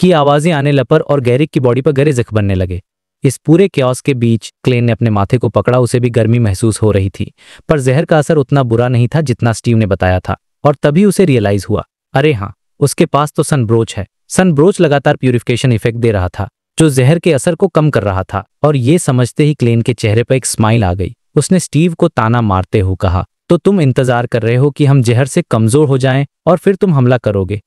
की आवाजें आने लपर और गैरिक की बॉडी पर गहरे जख्म बनने लगे। इस पूरे क्याओस के बीच क्लेन ने अपने माथे को पकड़ा, उसे भी गर्मी महसूस हो रही थी, पर जहर का असर उतना बुरा नहीं था जितना स्टीव ने बताया था। और तभी उसे रियलाइज हुआ, अरे हाँ, उसके पास तो सनब्रोच है। सनब्रोच लगातार प्यूरिफिकेशन इफेक्ट दे रहा था जो जहर के असर को कम कर रहा था। और ये समझते ही क्लेन के चेहरे पर एक स्माइल आ गई। उसने स्टीव को ताना मारते हुए कहा, तो तुम इंतजार कर रहे हो कि हम जहर से कमजोर हो जाएं और फिर तुम हमला करोगे?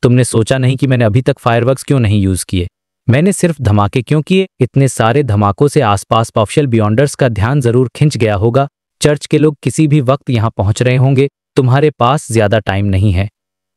तुमने सोचा नहीं कि मैंने अभी तक फायरवर्क्स क्यों नहीं यूज किए? मैंने सिर्फ धमाके क्यों किए? इतने सारे धमाकों से आसपास पावशल बियॉन्डर्स का ध्यान जरूर खिंच गया होगा। चर्च के लोग किसी भी वक्त यहाँ पहुंच रहे होंगे। तुम्हारे पास ज्यादा टाइम नहीं है।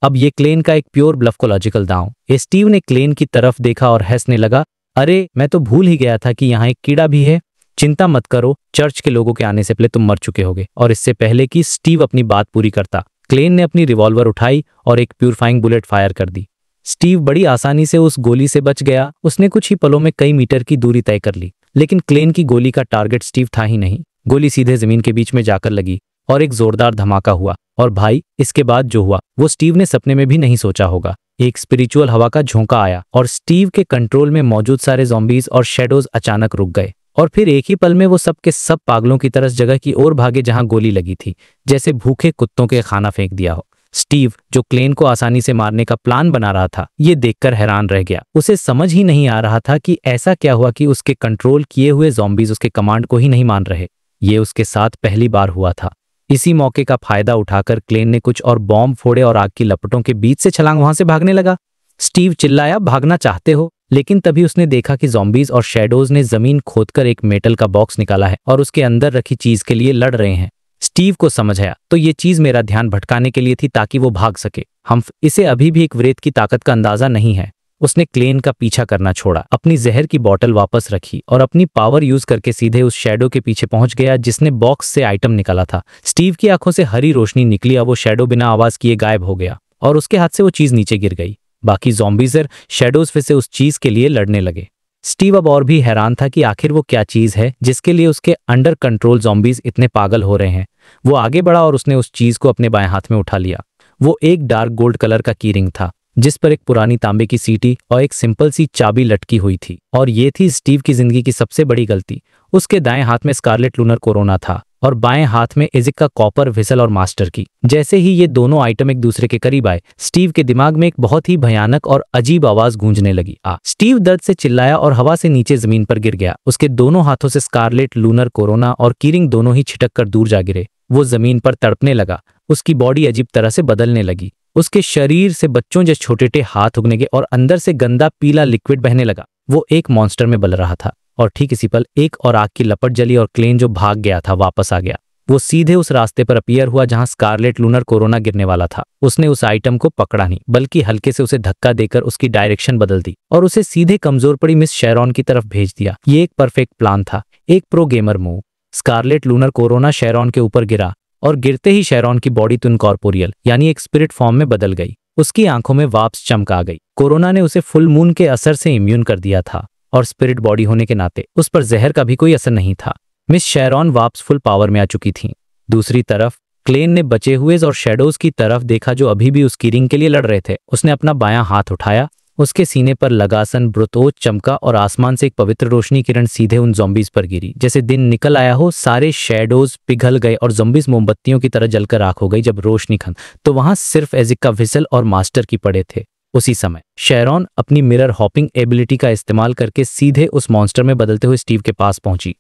अब ये क्लेन का एक प्योर ब्लफ को लॉजिकल दांव। स्टीव ने क्लेन की तरफ देखा और हंसने लगा, अरे मैं तो भूल ही गया था कि यहाँ एक कीड़ा भी है। चिंता मत करो, चर्च के लोगों के आने से पहले तुम मर चुके होगे। और इससे पहले कि स्टीव अपनी बात पूरी करता, क्लेन ने अपनी रिवॉल्वर उठाई और एक प्यूरिफाइंग बुलेट फायर कर दी। स्टीव बड़ी आसानी से उस गोली से बच गया। उसने कुछ ही पलों में कई मीटर की दूरी तय कर ली, लेकिन क्लेन की गोली का टारगेट स्टीव था ही नहीं। गोली सीधे जमीन के बीच में जाकर लगी और एक जोरदार धमाका हुआ। और भाई, इसके बाद जो हुआ वो स्टीव ने सपने में भी नहीं सोचा होगा। एक स्पिरिचुअल हवा का झोंका आया और स्टीव के कंट्रोल में मौजूद सारे ज़ॉम्बीज और शैडोज अचानक रुक गए। और फिर एक ही पल में वो सब के सब पागलों की तरह जगह की ओर भागे जहां गोली लगी थी, जैसे भूखे कुत्तों के खाना फेंक दिया हो। स्टीव, जो क्लेन को आसानी से मारने का प्लान बना रहा था, ये देखकर हैरान रह गया। उसे समझ ही नहीं आ रहा था कि ऐसा क्या हुआ कि उसके कंट्रोल किए हुए ज़ॉम्बीज उसके कमांड को ही नहीं मान रहे। ये उसके साथ पहली बार हुआ था। इसी मौके का फायदा उठाकर क्लेन ने कुछ और बॉम्ब फोड़े और आग की लपटों के बीच से छलांग वहां से भागने लगा। स्टीव चिल्लाया, भागना चाहते हो? लेकिन तभी उसने देखा कि ज़ॉम्बीज और शैडोज ने जमीन खोदकर एक मेटल का बॉक्स निकाला है और उसके अंदर रखी चीज के लिए लड़ रहे हैं। स्टीव को समझ आया, तो ये चीज मेरा ध्यान भटकाने के लिए थी ताकि वो भाग सके। हम इसे अभी भी एक वृत्त की ताकत का अंदाजा नहीं है। उसने क्लेन का पीछा करना छोड़ा, अपनी जहर की बोतल वापस रखी और अपनी पावर यूज करके सीधे उस शैडो के पीछे पहुंच गया जिसने बॉक्स से आइटम निकाला था। स्टीव की आंखों से हरी रोशनी निकली। अब वो शैडो बिना आवाज किए गायब हो गया और उसके हाथ से वो चीज नीचे गिर गई। बाकी ज़ॉम्बीज़र शैडोज फिर से उस चीज के लिए लड़ने लगे। स्टीव अब और भी हैरान था कि आखिर वो क्या चीज है जिसके लिए उसके अंडर कंट्रोल ज़ॉम्बीज इतने पागल हो रहे हैं। वो आगे बढ़ा और उसने उस चीज को अपने बाएं हाथ में उठा लिया। वो एक डार्क गोल्ड कलर का कीरिंग था जिस पर एक पुरानी तांबे की सीटी और एक सिंपल सी चाबी लटकी हुई थी। और ये थी स्टीव की जिंदगी की सबसे बड़ी गलती। उसके दाएं हाथ में स्कारलेट लूनर कोरोना था और बाएं हाथ में इजिक का कॉपर व्हिसल और मास्टर की। जैसे ही ये दोनों आइटम एक दूसरे के करीब आए, स्टीव के दिमाग में एक बहुत ही भयानक और अजीब आवाज गूंजने लगी। स्टीव दर्द से चिल्लाया और हवा से नीचे जमीन पर गिर गया। उसके दोनों हाथों से स्कारलेट लूनर कोरोना और कीरिंग दोनों ही छिटक कर दूर जा गिरे। वो जमीन पर तड़पने लगा। उसकी बॉडी अजीब तरह से बदलने लगी। उसके शरीर से बच्चों जैसे छोटे हाथ उगने गए और अंदर से गंदा पीला लिक्विड बहने लगा। वो एक मॉन्स्टर में बदल रहा था। और ठीक इसी पल एक और आग की लपट जली और क्लेन जो भाग गया था वापस आ गया। वो सीधे उस रास्ते पर अपीयर हुआ जहां स्कारलेट लूनर कोरोना गिरने वाला था। उसने उस आइटम को पकड़ा नहीं, बल्कि हल्के से उसे धक्का देकर उसकी डायरेक्शन बदल दी और उसे सीधे कमजोर पड़ी मिस शेरॉन की तरफ भेज दिया। ये एक परफेक्ट प्लान था, एक pro gamer move. Scarlet Lunar Corona Sharon के ऊपर गिरा और गिरते ही शेरॉन की बॉडी तो इनकॉर्पोरियल यानी एक स्पिरिट फॉर्म में बदल गई। उसकी आंखों में वापस चमक आ गई। कोरोना ने उसे फुल मून के असर से इम्यून कर दिया था और स्पिरिट बॉडी होने के नाते उस पर जहर का भी कोई असर नहीं था। मिस शेरॉन वापस फुल पावर में आ चुकी थी। दूसरी तरफ क्लेन ने बचे हुए और शैडोज की तरफ देखा जो अभी भी उस कीरिंग के लिए लड़ रहे थे। उसने अपना बायां हाथ उठाया, उसके सीने पर लगासन ब्रुतोज चमका और आसमान से एक पवित्र रोशनी किरण सीधे उन ज़ॉम्बीज पर गिरी। जैसे दिन निकल आया हो, सारे शैडोज पिघल गए और ज़ॉम्बीज मोमबत्तियों की तरह जलकर राख हो गई। जब रोशनी खन तो वहां सिर्फ एजिक का व्हिसल और मास्टर की पड़े थे। उसी समय शेरॉन अपनी मिरर हॉपिंग एबिलिटी का इस्तेमाल करके सीधे उस मॉन्स्टर में बदलते हुए स्टीव के पास पहुंची।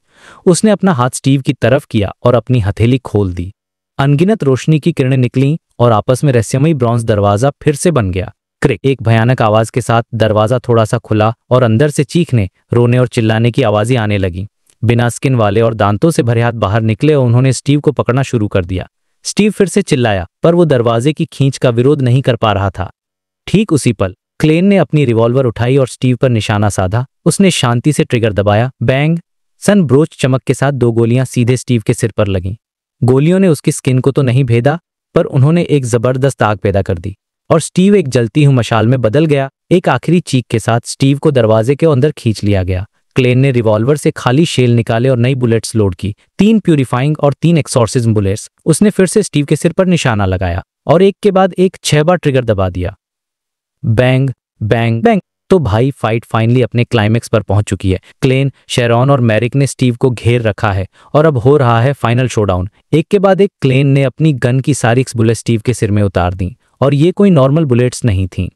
उसने अपना हाथ स्टीव की तरफ किया और अपनी हथेली खोल दी। अनगिनत रोशनी की किरणें निकलीं और आपस में रहस्यमयी ब्रॉन्ज दरवाजा फिर से बन गया। क्रिक, एक भयानक आवाज के साथ दरवाजा थोड़ा सा खुला और अंदर से चीखने, रोने और चिल्लाने की आवाजें आने लगीं। बिना स्किन वाले और दांतों से भरे हाथ बाहर निकले और उन्होंने स्टीव को पकड़ना शुरू कर दिया। स्टीव फिर से चिल्लाया, पर वो दरवाजे की खींच का विरोध नहीं कर पा रहा था। ठीक उसी पल क्लेन ने अपनी रिवॉल्वर उठाई और स्टीव पर निशाना साधा। उसने शांति से ट्रिगर दबाया। बैंग! सन ब्रोच चमक के साथ 2 गोलियां सीधे स्टीव के सिर पर लगीं। गोलियों ने उसकी स्किन को तो नहीं भेदा, पर उन्होंने एक जबरदस्त आग पैदा कर दी और स्टीव एक जलती हुई मशाल में बदल गया। एक आखिरी चीख के साथ स्टीव को दरवाजे के अंदर खींच लिया गया। क्लेन ने रिवॉल्वर से खाली शेल निकाले और नई बुलेट्स लोड की, 3 प्यूरिफाइंग और 3 एक्सॉर्सिज्म बुलेट्स। उसने फिर से स्टीव के सिर पर निशाना लगाया और एक के बाद एक 6 बार ट्रिगर दबा दिया। Bang bang bang! तो भाई, फाइट फाइनली अपने क्लाइमेक्स पर पहुंच चुकी है। क्लेन, शेरॉन और मैरिक ने स्टीव को घेर रखा है और अब हो रहा है फाइनल शोडाउन। एक के बाद एक क्लेन ने अपनी गन की सारी बुलेट स्टीव के सिर में उतार दी और ये कोई नॉर्मल बुलेट्स नहीं थीं।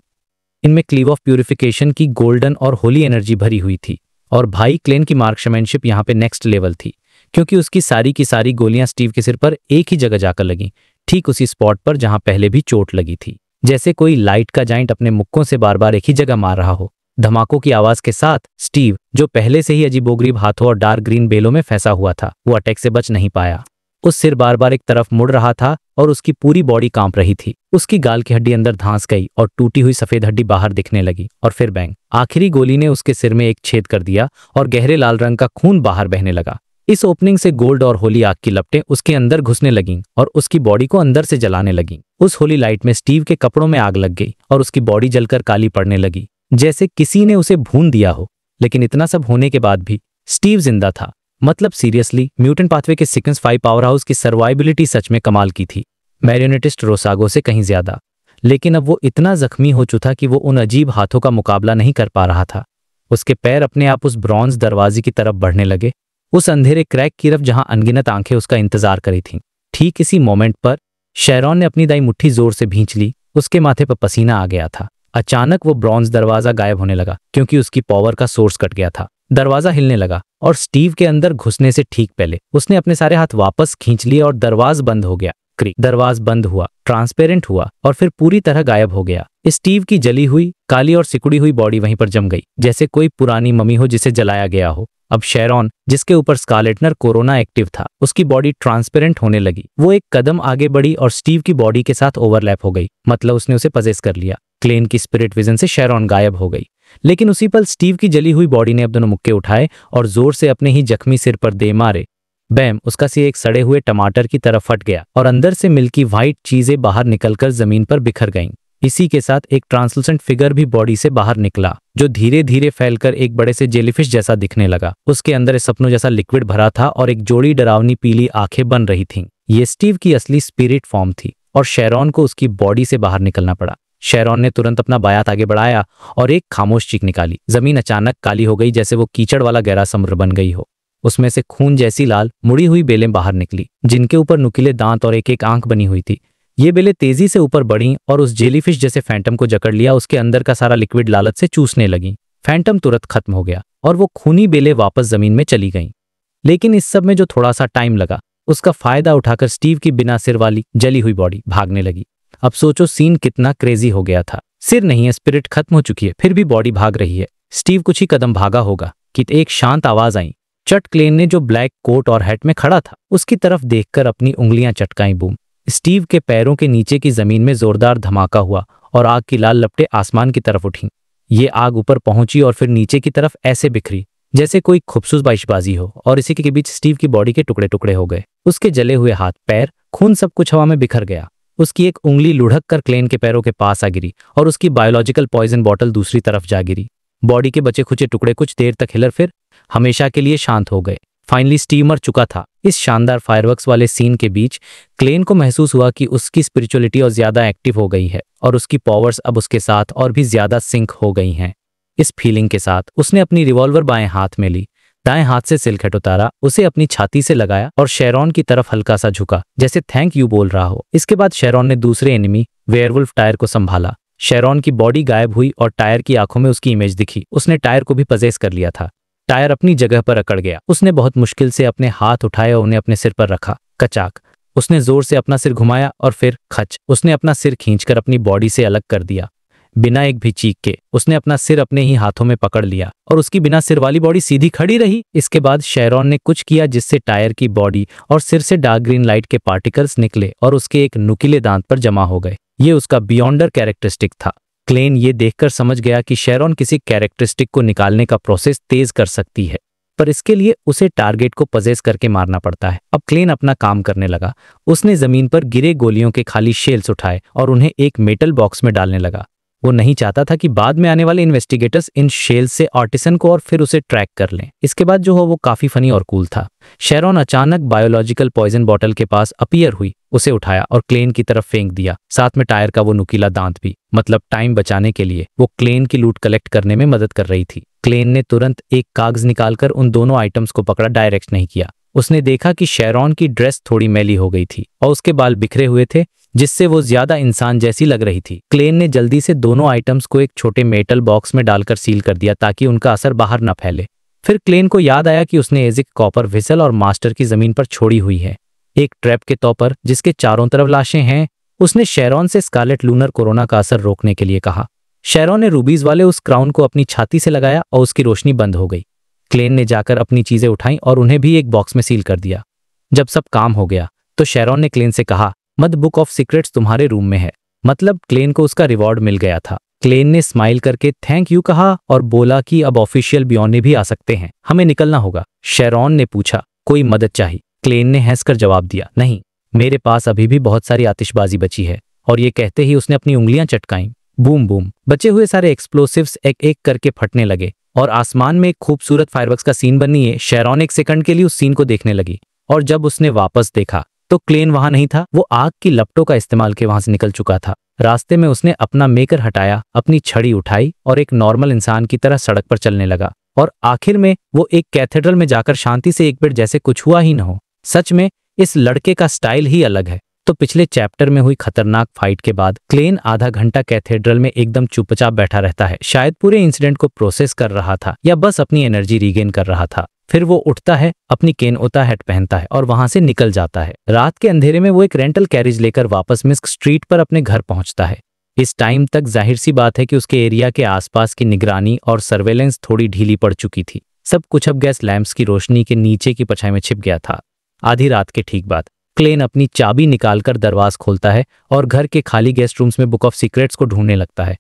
इनमें क्लीव ऑफ प्यूरिफिकेशन की गोल्डन और होली एनर्जी भरी हुई थी। और भाई, क्लेन की मार्क्समैनशिप यहाँ पे नेक्स्ट लेवल थी, क्योंकि उसकी सारी की सारी गोलियां स्टीव के सिर पर एक ही जगह जाकर लगीं, ठीक उसी स्पॉट पर जहां पहले भी चोट लगी थी। जैसे कोई लाइट का जाइंट अपने मुक्कों से बार बार एक ही जगह मार रहा हो। धमाकों की आवाज के साथ स्टीव, जो पहले से ही अजीबोगरीब हाथों और डार्क ग्रीन बेलों में फंसा हुआ था, वो अटैक से बच नहीं पाया। उस सिर बार बार एक तरफ मुड़ रहा था और उसकी पूरी बॉडी कांप रही थी। उसकी गाल की हड्डी अंदर धंस गई और टूटी हुई सफेद हड्डी बाहर दिखने लगी। और फिर बैंग! आखिरी गोली ने उसके सिर में एक छेद कर दिया और गहरे लाल रंग का खून बाहर बहने लगा। इस ओपनिंग से गोल्ड और होली आग की लपटें उसके अंदर घुसने लगीं और उसकी बॉडी को अंदर से जलाने लगीं। उस होली लाइट में स्टीव के कपड़ों में आग लग गई और उसकी बॉडी जलकर काली पड़ने लगी, जैसे किसी ने उसे भून दिया हो। लेकिन इतना सब होने के बाद भी स्टीव जिंदा था। मतलब सीरियसली, म्यूटेंट पाथवे के सीक्वेंस 5 पावर हाउस की सर्वाइबिलिटी सच में कमाल की थी, मैरियोनेटिस्ट रोसागो से कहीं ज्यादा। लेकिन अब वो इतना जख्मी हो चुका कि वो उन अजीब हाथों का मुकाबला नहीं कर पा रहा था। उसके पैर अपने आप उस ब्रॉन्ज दरवाजे की तरफ बढ़ने लगे, उस अंधेरे क्रैक की तरफ जहां अनगिनत आंखें उसका इंतजार करी थीं। ठीक इसी मोमेंट पर शेरॉन ने अपनी दाई मुट्ठी जोर से भींच ली। उसके माथे पर पसीना आ गया था। अचानक वो ब्रॉन्ज दरवाजा गायब होने लगा, क्योंकि उसकी पावर का सोर्स कट गया था। दरवाजा हिलने लगा और स्टीव के अंदर घुसने से ठीक पहले उसने अपने सारे हाथ वापस खींच लिए और दरवाज बंद हो गया। दरवाज बंद हुआ, ट्रांसपेरेंट हुआ और फिर पूरी तरह गायब हो गया। स्टीव की जली हुई, काली और सिकुड़ी हुई बॉडी वहीं पर जम गई, जैसे कोई पुरानी मम्मी हो जिसे जलाया गया हो। अब शेरॉन, जिसके ऊपर स्कारलेटनर कोरोना एक्टिव था, उसकी बॉडी ट्रांसपेरेंट होने लगी। वो एक कदम आगे बढ़ी और स्टीव की बॉडी के साथ ओवरलैप हो गई, मतलब उसने उसे पजेस कर लिया। क्लेन की स्पिरिट विजन से शेरॉन गायब हो गई। लेकिन उसी पल स्टीव की जली हुई बॉडी ने अब दोनों मुक्के उठाए और जोर से अपने ही जख्मी सिर पर दे मारे। बैम! उसका सिर एक सड़े हुए टमाटर की तरफ फट गया और अंदर से मिल्की व्हाइट चीजें बाहर निकलकर जमीन पर बिखर गईं। इसी के साथ एक ट्रांसलूसेंट फिगर भी बॉडी से बाहर निकला, जो धीरे धीरे फैलकर एक बड़े से जेलीफिश जैसा दिखने लगा। उसके अंदर सपनों जैसा लिक्विड भरा था और एक जोड़ी डरावनी पीली आंखें बन रही थीं। ये स्टीव की असली स्पिरिट फॉर्म थी और शेरॉन को उसकी बॉडी से बाहर निकलना पड़ा। शेरॉन ने तुरंत अपना बायात आगे बढ़ाया और एक खामोश चीख निकाली। जमीन अचानक काली हो गई, जैसे वो कीचड़ वाला गहरा समुद्र बन गई हो। उसमें से खून जैसी लाल मुड़ी हुई बेलें बाहर निकली, जिनके ऊपर नुकीले दांत और एक एक आंख बनी हुई थी। ये बेलें तेजी से ऊपर बढ़ीं और उस जेलीफिश जैसे फैंटम को जकड़ लिया। उसके अंदर का सारा लिक्विड लालच से चूसने लगी। फैंटम तुरंत खत्म हो गया और वो खूनी बेलें वापस जमीन में चली गईं। लेकिन इस सब में जो थोड़ा सा टाइम लगा, उसका फायदा उठाकर स्टीव की बिना सिर वाली जली हुई बॉडी भागने लगी। अब सोचो सीन कितना क्रेजी हो गया था। सिर नहीं है, स्पिरिट खत्म हो चुकी है, फिर भी बॉडी भाग रही है। स्टीव कुछ ही कदम भागा होगा कि एक शांत आवाज आई। चट क्लेन ने, जो ब्लैक कोट और हैट में खड़ा था, उसकी तरफ देखकर अपनी उंगलियां चटकाई। बूम! स्टीव के पैरों के नीचे की जमीन में जोरदार धमाका हुआ और आग की लाल लपटें आसमान की तरफ उठीं। ये आग ऊपर पहुंची और फिर नीचे की तरफ ऐसे बिखरी जैसे कोई खूबसूरत बाइशबाजी हो, और इसी के बीच स्टीव की बॉडी के टुकड़े टुकड़े हो गए। उसके जले हुए हाथ, पैर, खून सब कुछ हवा में बिखर गया। उसकी एक उंगली लुढ़क कर क्लेन के पैरों के पास आ गिरी और उसकी बायोलॉजिकल पॉइजन बॉटल दूसरी तरफ जा गिरी। बॉडी के बचे खुचे टुकड़े कुछ देर तक हिलर फिर हमेशा के लिए शांत हो गए। फाइनली स्टीव मर चुका था। इस शानदार फायरवर्क्स वाले सीन के बीच क्लेन को महसूस हुआ कि उसकी स्पिरिचुअलिटी और ज्यादा एक्टिव हो गई है और उसकी पावर्स अब उसके साथ और भी ज्यादा सिंक हो गई हैं। इस फीलिंग के साथ उसने अपनी रिवॉल्वर बाएं हाथ में ली, दाएं हाथ से सिलखेट उतारा, उसे अपनी छाती से लगाया और शेरॉन की तरफ हल्का सा झुका, जैसे थैंक यू बोल रहा हो। इसके बाद शेरॉन ने दूसरे एनिमी वेयरवुल्फ टायर को संभाला शेरॉन की बॉडी गायब हुई और टायर की आंखों में उसकी इमेज दिखी। उसने टायर को भी पजेस कर लिया था। टायर अपनी जगह पर अकड़ गया। उसने बहुत मुश्किल से अपने हाथ उठाए और उन्हें अपने सिर पर रखा। कचाक, उसने जोर से अपना सिर घुमाया और फिर खच, उसने अपना सिर खींचकर अपनी बॉडी से अलग कर दिया। बिना एक भी चीख के उसने अपना सिर अपने ही हाथों में पकड़ लिया और उसकी बिना सिर वाली बॉडी सीधी खड़ी रही। इसके बाद शेरॉन ने कुछ किया जिससे टायर की बॉडी और सिर से डार्क ग्रीन लाइट के पार्टिकल्स निकले और उसके एक नुकीले दांत पर जमा हो गए। ये उसका बियॉन्डर कैरेक्टरिस्टिक था। क्लेन ये देखकर समझ गया कि शेरॉन किसी कैरेक्टरिस्टिक को निकालने का प्रोसेस तेज कर सकती है, पर इसके लिए उसे टारगेट को पजेस करके मारना पड़ता है। अब क्लेन अपना काम करने लगा। उसने जमीन पर गिरे गोलियों के खाली शेल्स उठाए और उन्हें एक मेटल बॉक्स में डालने लगा। वो नहीं चाहता था कि बाद में आने वाले इन्वेस्टिगेटर्स इन शेल्स से आर्टिसन को और फिर उसे ट्रैक कर लें। इसके बाद जो हो वो काफी फनी और कूल था। शेरॉन अचानक बायोलॉजिकल पॉइजन बॉटल के पास अपीयर हुई, उसे उठाया और क्लेन की तरफ फेंक दिया, साथ में टायर का वो नुकीला दांत भी। मतलब टाइम बचाने के लिए वो क्लेन की लूट कलेक्ट करने में मदद कर रही थी। क्लेन ने तुरंत एक कागज निकालकर उन दोनों आइटम्स को पकड़ा, डायरेक्ट नहीं किया। उसने देखा कि शेरॉन की ड्रेस थोड़ी मैली हो गई थी और उसके बाल बिखरे हुए थे, जिससे वो ज्यादा इंसान जैसी लग रही थी। क्लेन ने जल्दी से दोनों आइटम्स को एक छोटे मेटल बॉक्स में डालकर सील कर दिया ताकि उनका असर बाहर न फैले। फिर क्लेन को याद आया कि उसने एजिक कॉपर विसल और मास्टर की जमीन पर छोड़ी हुई है, एक ट्रैप के तौर पर जिसके चारों तरफ लाशें हैं। उसने शेरॉन से स्कारलेट लूनर कोरोना का असर रोकने के लिए कहा। शेरॉन ने रूबीज वाले उस क्राउन को अपनी छाती से लगाया और उसकी रोशनी बंद हो गई। क्लेन ने जाकर अपनी चीजें उठाई और उन्हें भी एक बॉक्स में सील कर दिया। जब सब काम हो गया तो शेरॉन ने क्लेन से कहा, मद बुक ऑफ सीक्रेट्स तुम्हारे रूम में है। मतलब क्लेन को उसका रिवॉर्ड मिल गया था। क्लेन ने स्माइल करके थैंक यू कहा और बोला कि अब ऑफिशियल बियॉन्डे भी आ सकते हैं, हमें निकलना होगा। शेरॉन ने पूछा, कोई मदद चाहिए? क्लेन ने हंसकर जवाब दिया, नहीं, मेरे पास अभी भी बहुत सारी आतिशबाजी बची है। और ये कहते ही उसने अपनी उंगलियां चटकाईं। बूम बूम, बचे हुए सारे एक्सप्लोसिव्स एक एक करके फटने लगे और आसमान में एक खूबसूरत फायरवर्क्स का सीन बनी है। शेरॉन एक सेकंड के लिए उस सीन को देखने लगी और जब उसने वापस देखा तो क्लेन वहां नहीं था। वो आग की लपटों का इस्तेमाल के वहां से निकल चुका था। रास्ते में उसने अपना मेकर हटाया, अपनी छड़ी उठाई और एक नॉर्मल इंसान की तरह सड़क पर चलने लगा। और आखिर में वो एक कैथेड्रल में जाकर शांति से एक मिनट जैसे कुछ हुआ ही न हो। सच में इस लड़के का स्टाइल ही अलग है। तो पिछले चैप्टर में हुई खतरनाक फाइट के बाद क्लेन आधा घंटा कैथेड्रल में एकदम चुपचाप बैठा रहता है, शायद पूरे इंसिडेंट को प्रोसेस कर रहा था या बस अपनी एनर्जी रीगेन कर रहा था। फिर वो उठता है, अपनी केन ओता हैट पहनता है और वहां से निकल जाता है। रात के अंधेरे में वो एक रेंटल कैरिज लेकर वापस मिस्क स्ट्रीट पर अपने घर पहुंचता है। इस टाइम तक जाहिर सी बात है कि उसके एरिया के आसपास की निगरानी और सर्वेलेंस थोड़ी ढीली पड़ चुकी थी। सब कुछ अब गैस लैंप्स की रोशनी के नीचे की परछाई में छिप गया था। आधी रात के ठीक बाद क्लेन अपनी चाबी निकालकर दरवाजा खोलता है और घर के खाली गेस्ट रूम्स में बुक ऑफ सीक्रेट्स को ढूंढने लगता है।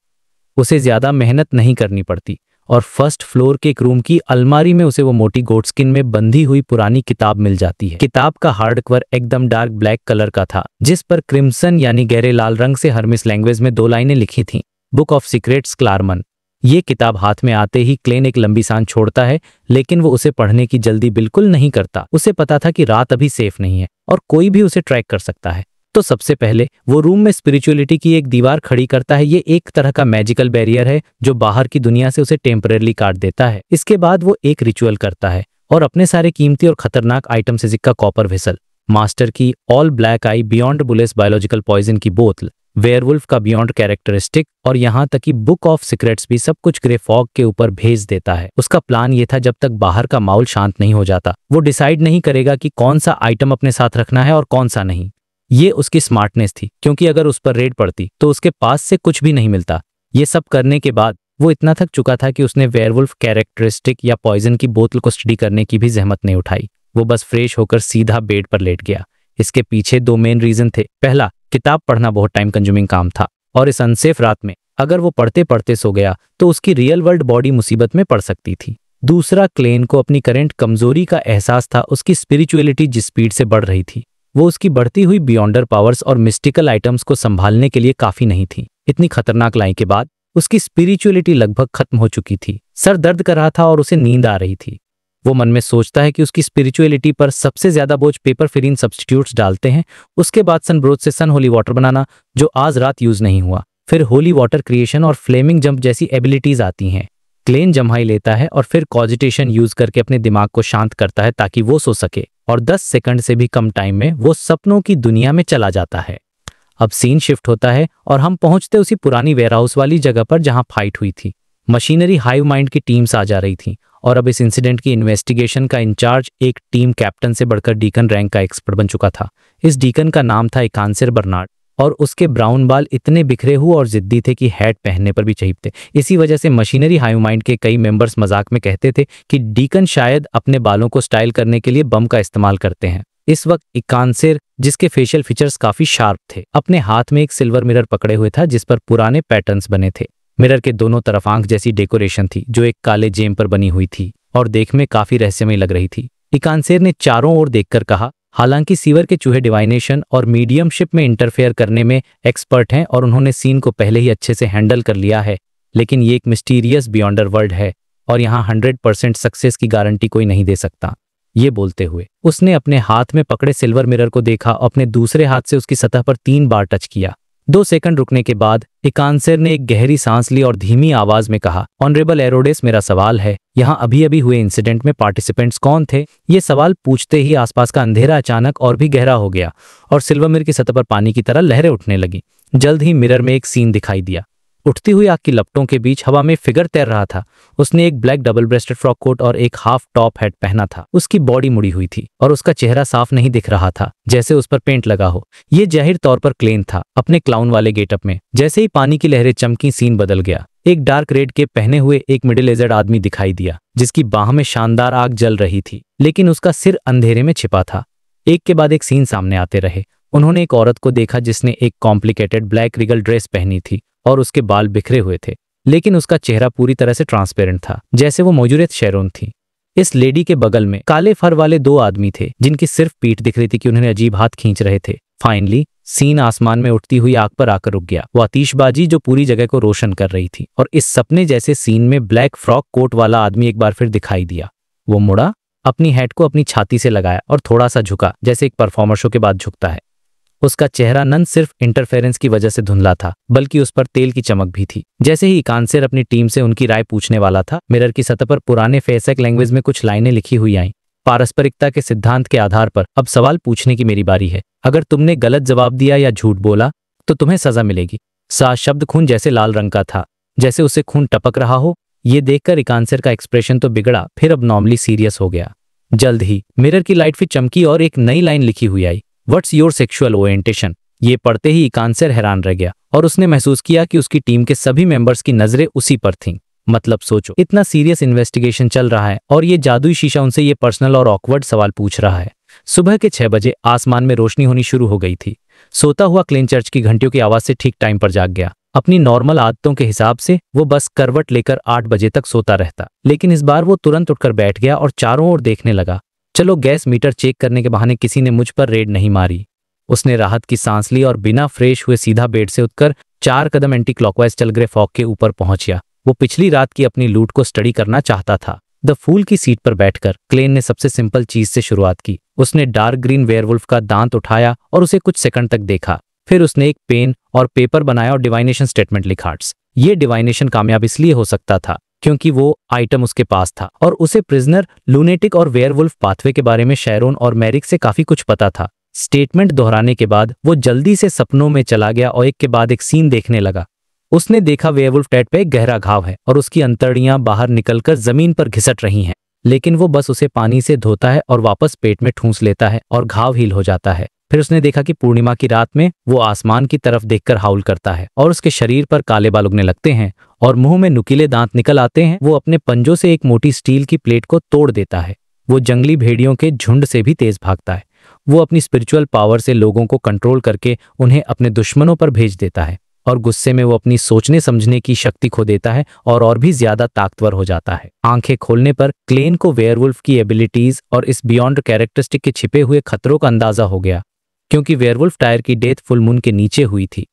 उसे ज्यादा मेहनत नहीं करनी पड़ती और फर्स्ट फ्लोर के एक रूम की अलमारी में उसे वो मोटी गोट स्किन में बंधी हुई पुरानी किताब मिल जाती है। किताब का हार्ड कवर एकदम डार्क ब्लैक कलर का था, जिस पर क्रिम्सन यानी गहरे लाल रंग से हर्मिस लैंग्वेज में 2 लाइनें लिखी थीं, बुक ऑफ सीक्रेट्स क्लारमन। ये किताब हाथ में आते ही क्लेन एक लंबी सांस छोड़ता है, लेकिन वो उसे पढ़ने की जल्दी बिल्कुल नहीं करता। उसे पता था कि रात अभी सेफ नहीं है और कोई भी उसे ट्रैक कर सकता है। तो सबसे पहले वो रूम में स्पिरिचुअलिटी की एक दीवार खड़ी करता है। ये एक तरह का मैजिकल बैरियर है जो बाहर की दुनिया से उसे टेम्परेरली काट देता है। इसके बाद वो एक रिचुअल करता है और अपने सारे कीमती और खतरनाक आइटम से जिक्का कॉपर विसल, मास्टर की ऑल ब्लैक आई बियॉन्ड बुलेस बायोलॉजिकल पॉइजन की बोतल, वेयरवुल्फ का बियॉन्ड कैरेक्टरिस्टिक और यहाँ तक कि बुक ऑफ सीक्रेट्स भी सब कुछ ग्रे फॉग के ऊपर भेज देता है। उसका प्लान ये था, जब तक बाहर का माहौल शांत नहीं हो जाता वो डिसाइड नहीं करेगा कि कौन सा आइटम अपने साथ रखना है और कौन सा नहीं। ये उसकी स्मार्टनेस थी, क्योंकि अगर उस पर रेड पड़ती तो उसके पास से कुछ भी नहीं मिलता। ये सब करने के बाद वो इतना थक चुका था कि उसने वेयरवुल्फ कैरेक्टरिस्टिक या पॉइजन की बोतल को स्टडी करने की भी जहमत नहीं उठाई। वो बस फ्रेश होकर सीधा बेड पर लेट गया। इसके पीछे 2 मेन रीजन थे। पहला, किताब पढ़ना बहुत टाइम कंज्यूमिंग काम था और इस अनसेफ रात में अगर वो पढ़ते पढ़ते सो गया तो उसकी रियल वर्ल्ड बॉडी मुसीबत में पड़ सकती थी। दूसरा, क्लेन को अपनी करंट कमजोरी का एहसास था। उसकी स्पिरिचुअलिटी जिस स्पीड से बढ़ रही थी वो उसकी बढ़ती हुई बियॉन्डर पावर्स और मिस्टिकल आइटम्स को संभालने के लिए काफी नहीं थी। इतनी खतरनाक लड़ाई के बाद उसकी स्पिरिचुअलिटी लगभग खत्म हो चुकी थी। सर दर्द कर रहा था और उसे नींद आ रही थी। वो मन में सोचता है कि उसकी स्पिरिचुअलिटी पर सबसे ज्यादा बोझ पेपर फिरीन सब्स्टिट्यूट्स डालते हैं। उसके बाद सनब्रोथ से सन होली वाटर बनाना, जो आज रात यूज नहीं हुआ। फिर होली वाटर क्रिएशन और फ्लेमिंग जंप जैसी एबिलिटीज आती हैं। क्लेन जम्हाई लेता है और फिर कॉजिटेशन यूज करके अपने दिमाग को शांत करता है ताकि वो सो सके और 10 सेकंड से भी कम टाइम में वो सपनों की दुनिया में चला जाता है। अब सीन शिफ्ट होता है और हम पहुंचते उसी पुरानी वेयरहाउस वाली जगह पर जहां फाइट हुई थी। मशीनरी हाइव माइंड की टीम्स आ जा रही थी और अब इस इंसिडेंट की इन्वेस्टिगेशन का इंचार्ज एक टीम कैप्टन से बढ़कर डीकन रैंक का एक्सपर्ट बन चुका था। इस डीकन का नाम था इकांसिर बर्नार्ड और उसके ब्राउन बाल इतने बिखरे हुए और जिद्दी थे कि हैट पहनने पर भी चहीपते। इसी वजह से मशीनरी हाइव माइंड के कई मेंबर्स मजाक में कहते थे कि डीकन शायद अपने बालों को स्टाइल करने के लिए बम का इस्तेमाल करते हैं। इस वक्त इकांसिर, जिसके फेशियल फीचर्स काफी शार्प थे, अपने हाथ में एक सिल्वर मिरर पकड़े हुए था जिस पर पुराने पैटर्न्स बने थे। मिरर के दोनों तरफ आंख जैसी डेकोरेशन थी जो एक काले जेम पर बनी हुई थी और देखने में काफी रहस्यमय लग रही थी। इकांसिर ने चारों ओर देखकर कहा, हालांकि सीवर के चूहे डिवाइनेशन और मीडियमशिप में इंटरफेयर करने में एक्सपर्ट हैं और उन्होंने सीन को पहले ही अच्छे से हैंडल कर लिया है, लेकिन ये एक मिस्टीरियस बियॉन्डर वर्ल्ड है और यहाँ 100% सक्सेस की गारंटी कोई नहीं दे सकता। ये बोलते हुए उसने अपने हाथ में पकड़े सिल्वर मिरर को देखा और अपने दूसरे हाथ से उसकी सतह पर 3 बार टच किया। 2 सेकंड रुकने के बाद इकांसिर ने एक गहरी सांस ली और धीमी आवाज में कहा, ऑनरेबल एरोडेस, मेरा सवाल है, यहाँ अभी अभी हुए इंसिडेंट में पार्टिसिपेंट्स कौन थे? ये सवाल पूछते ही आसपास का अंधेरा अचानक और भी गहरा हो गया और सिल्वर मिरर की सतह पर पानी की तरह लहरें उठने लगी। जल्द ही मिरर में एक सीन दिखाई दिया। उठती हुई आग की लपटों के बीच हवा में फिगर तैर रहा था। उसने एक black double breasted frock coat और एक हाफ टॉप हैट पहना था। उसकी बॉडी मुड़ी हुई थी और उसका चेहरा साफ नहीं दिख रहा था, जैसे उस पर पेंट लगा हो। ये जाहिर तौर पर क्लेन था, अपने क्लाउन वाले गेटअप में। जैसे ही पानी की लहरें चमकी, सीन बदल गया। एक डार्क रेड केप पहने हुए एक मिडिल एजड आदमी दिखाई दिया जिसकी बाह में शानदार आग जल रही थी, लेकिन उसका सिर अंधेरे में छिपा था। एक के बाद एक सीन सामने आते रहे। उन्होंने एक औरत को देखा जिसने एक कॉम्प्लिकेटेड ब्लैक रिगल ड्रेस पहनी थी और उसके बाल बिखरे हुए थे, लेकिन उसका चेहरा पूरी तरह से ट्रांसपेरेंट था, जैसे वो मौजूद शेरोन थी। इस लेडी के बगल में काले फर वाले 2 आदमी थे जिनकी सिर्फ पीठ दिख रही थी कि उन्हें अजीब हाथ खींच रहे थे। फाइनली सीन आसमान में उठती हुई आग पर आकर रुक गया। वो आतिशबाजी जो पूरी जगह को रोशन कर रही थी, और इस सपने जैसे सीन में ब्लैक फ्रॉक कोट वाला आदमी एक बार फिर दिखाई दिया। वो मुड़ा, अपनी हैट को अपनी छाती से लगाया और थोड़ा सा झुका, जैसे एक परफॉर्मर शो के बाद झुकता है। उसका चेहरा न सिर्फ इंटरफेरेंस की वजह से धुंधला था, बल्कि उस पर तेल की चमक भी थी। जैसे ही इकांसिर अपनी टीम से उनकी राय पूछने वाला था, मिरर की सतह पर पुराने फेसेक लैंग्वेज में कुछ लाइनें लिखी हुई आईं। पारस्परिकता के सिद्धांत के आधार पर अब सवाल पूछने की मेरी बारी है। अगर तुमने गलत जवाब दिया या झूठ बोला तो तुम्हें सजा मिलेगी। सा शब्द खून जैसे लाल रंग का था, जैसे उसे खून टपक रहा हो। ये देखकर इकांसिर का एक्सप्रेशन तो बिगड़ा, फिर अब नॉर्मली सीरियस हो गया। जल्द ही मिरर की लाइट फिर चमकी और एक नई लाइन लिखी हुई आई, व्हाट्स योर सेक्सुअल ओरिएंटेशन। ये पढ़ते ही इकांसिर हैरान रह गया और उसने महसूस किया कि उसकी टीम के सभी मेंबर्स की नजरें उसी पर थीं। मतलब सोचो, इतना सीरियस इन्वेस्टिगेशन चल रहा है और ये जादुई शीशा उनसे ये पर्सनल और ऑकवर्ड सवाल पूछ रहा है। सुबह के 6 बजे आसमान में रोशनी होनी शुरू हो गई थी। सोता हुआ क्लेन चर्च की घंटियों की आवाज से ठीक टाइम पर जाग गया। अपनी नॉर्मल आदतों के हिसाब से वो बस करवट लेकर 8 बजे तक सोता रहता, लेकिन इस बार वो तुरंत उठकर बैठ गया और चारों ओर देखने लगा। चलो, गैस मीटर चेक करने के बहाने किसी ने मुझ पर रेड नहीं मारी। उसने राहत की सांस ली और बिना फ्रेश हुए सीधा बेड से उठकर 4 कदम एंटी क्लॉकवाइज चल ग्रे फॉग के ऊपर पहुंच गया। वो पिछली रात की अपनी लूट को स्टडी करना चाहता था। द फूल की सीट पर बैठकर क्लेन ने सबसे सिंपल चीज से शुरुआत की। उसने डार्क ग्रीन वेयरवुल्फ का दांत उठाया और उसे कुछ सेकंड तक देखा। फिर उसने एक पेन और पेपर बनाया और डिवाइनेशन स्टेटमेंट लिखा। ये डिवाइनेशन कामयाब इसलिए हो सकता था क्योंकि वो आइटम उसके पास था और उसे प्रिजनर, लूनेटिक और वेयरवुल्फ पाथवे के बारे में शेरोन और मैरिक से काफी कुछ पता था। स्टेटमेंट दोहराने के बाद वो जल्दी से सपनों में चला गया और एक के बाद एक सीन देखने लगा। उसने देखा वेयरवुल्फ टैट पे एक गहरा घाव है और उसकी अंतड़ियां बाहर निकलकर जमीन पर घिसट रही हैं, लेकिन वो बस उसे पानी से धोता है और वापस पेट में ठूंस लेता है और घाव हील हो जाता है। फिर उसने देखा कि पूर्णिमा की रात में वो आसमान की तरफ देखकर हाउल करता है और उसके शरीर पर काले बाल उगने लगते हैं और मुंह में नुकीले दांत निकल आते हैं। वो अपने पंजों से एक मोटी स्टील की प्लेट को तोड़ देता है। वो जंगली भेड़ियों के झुंड से भी तेज भागता है। वो अपनी स्पिरिचुअल पावर से लोगों को कंट्रोल करके उन्हें अपने दुश्मनों पर भेज देता है और गुस्से में वो अपनी सोचने समझने की शक्ति खो देता है और भी ज्यादा ताकतवर हो जाता है। आंखें खोलने पर क्लेन को वेयरवुल्फ की एबिलिटीज और इस बियॉन्ड कैरेक्टरिस्टिक के छिपे हुए खतरों का अंदाजा हो गया। क्योंकि वेयरवुल्फ टायर की डेथ फुल मून के नीचे हुई थी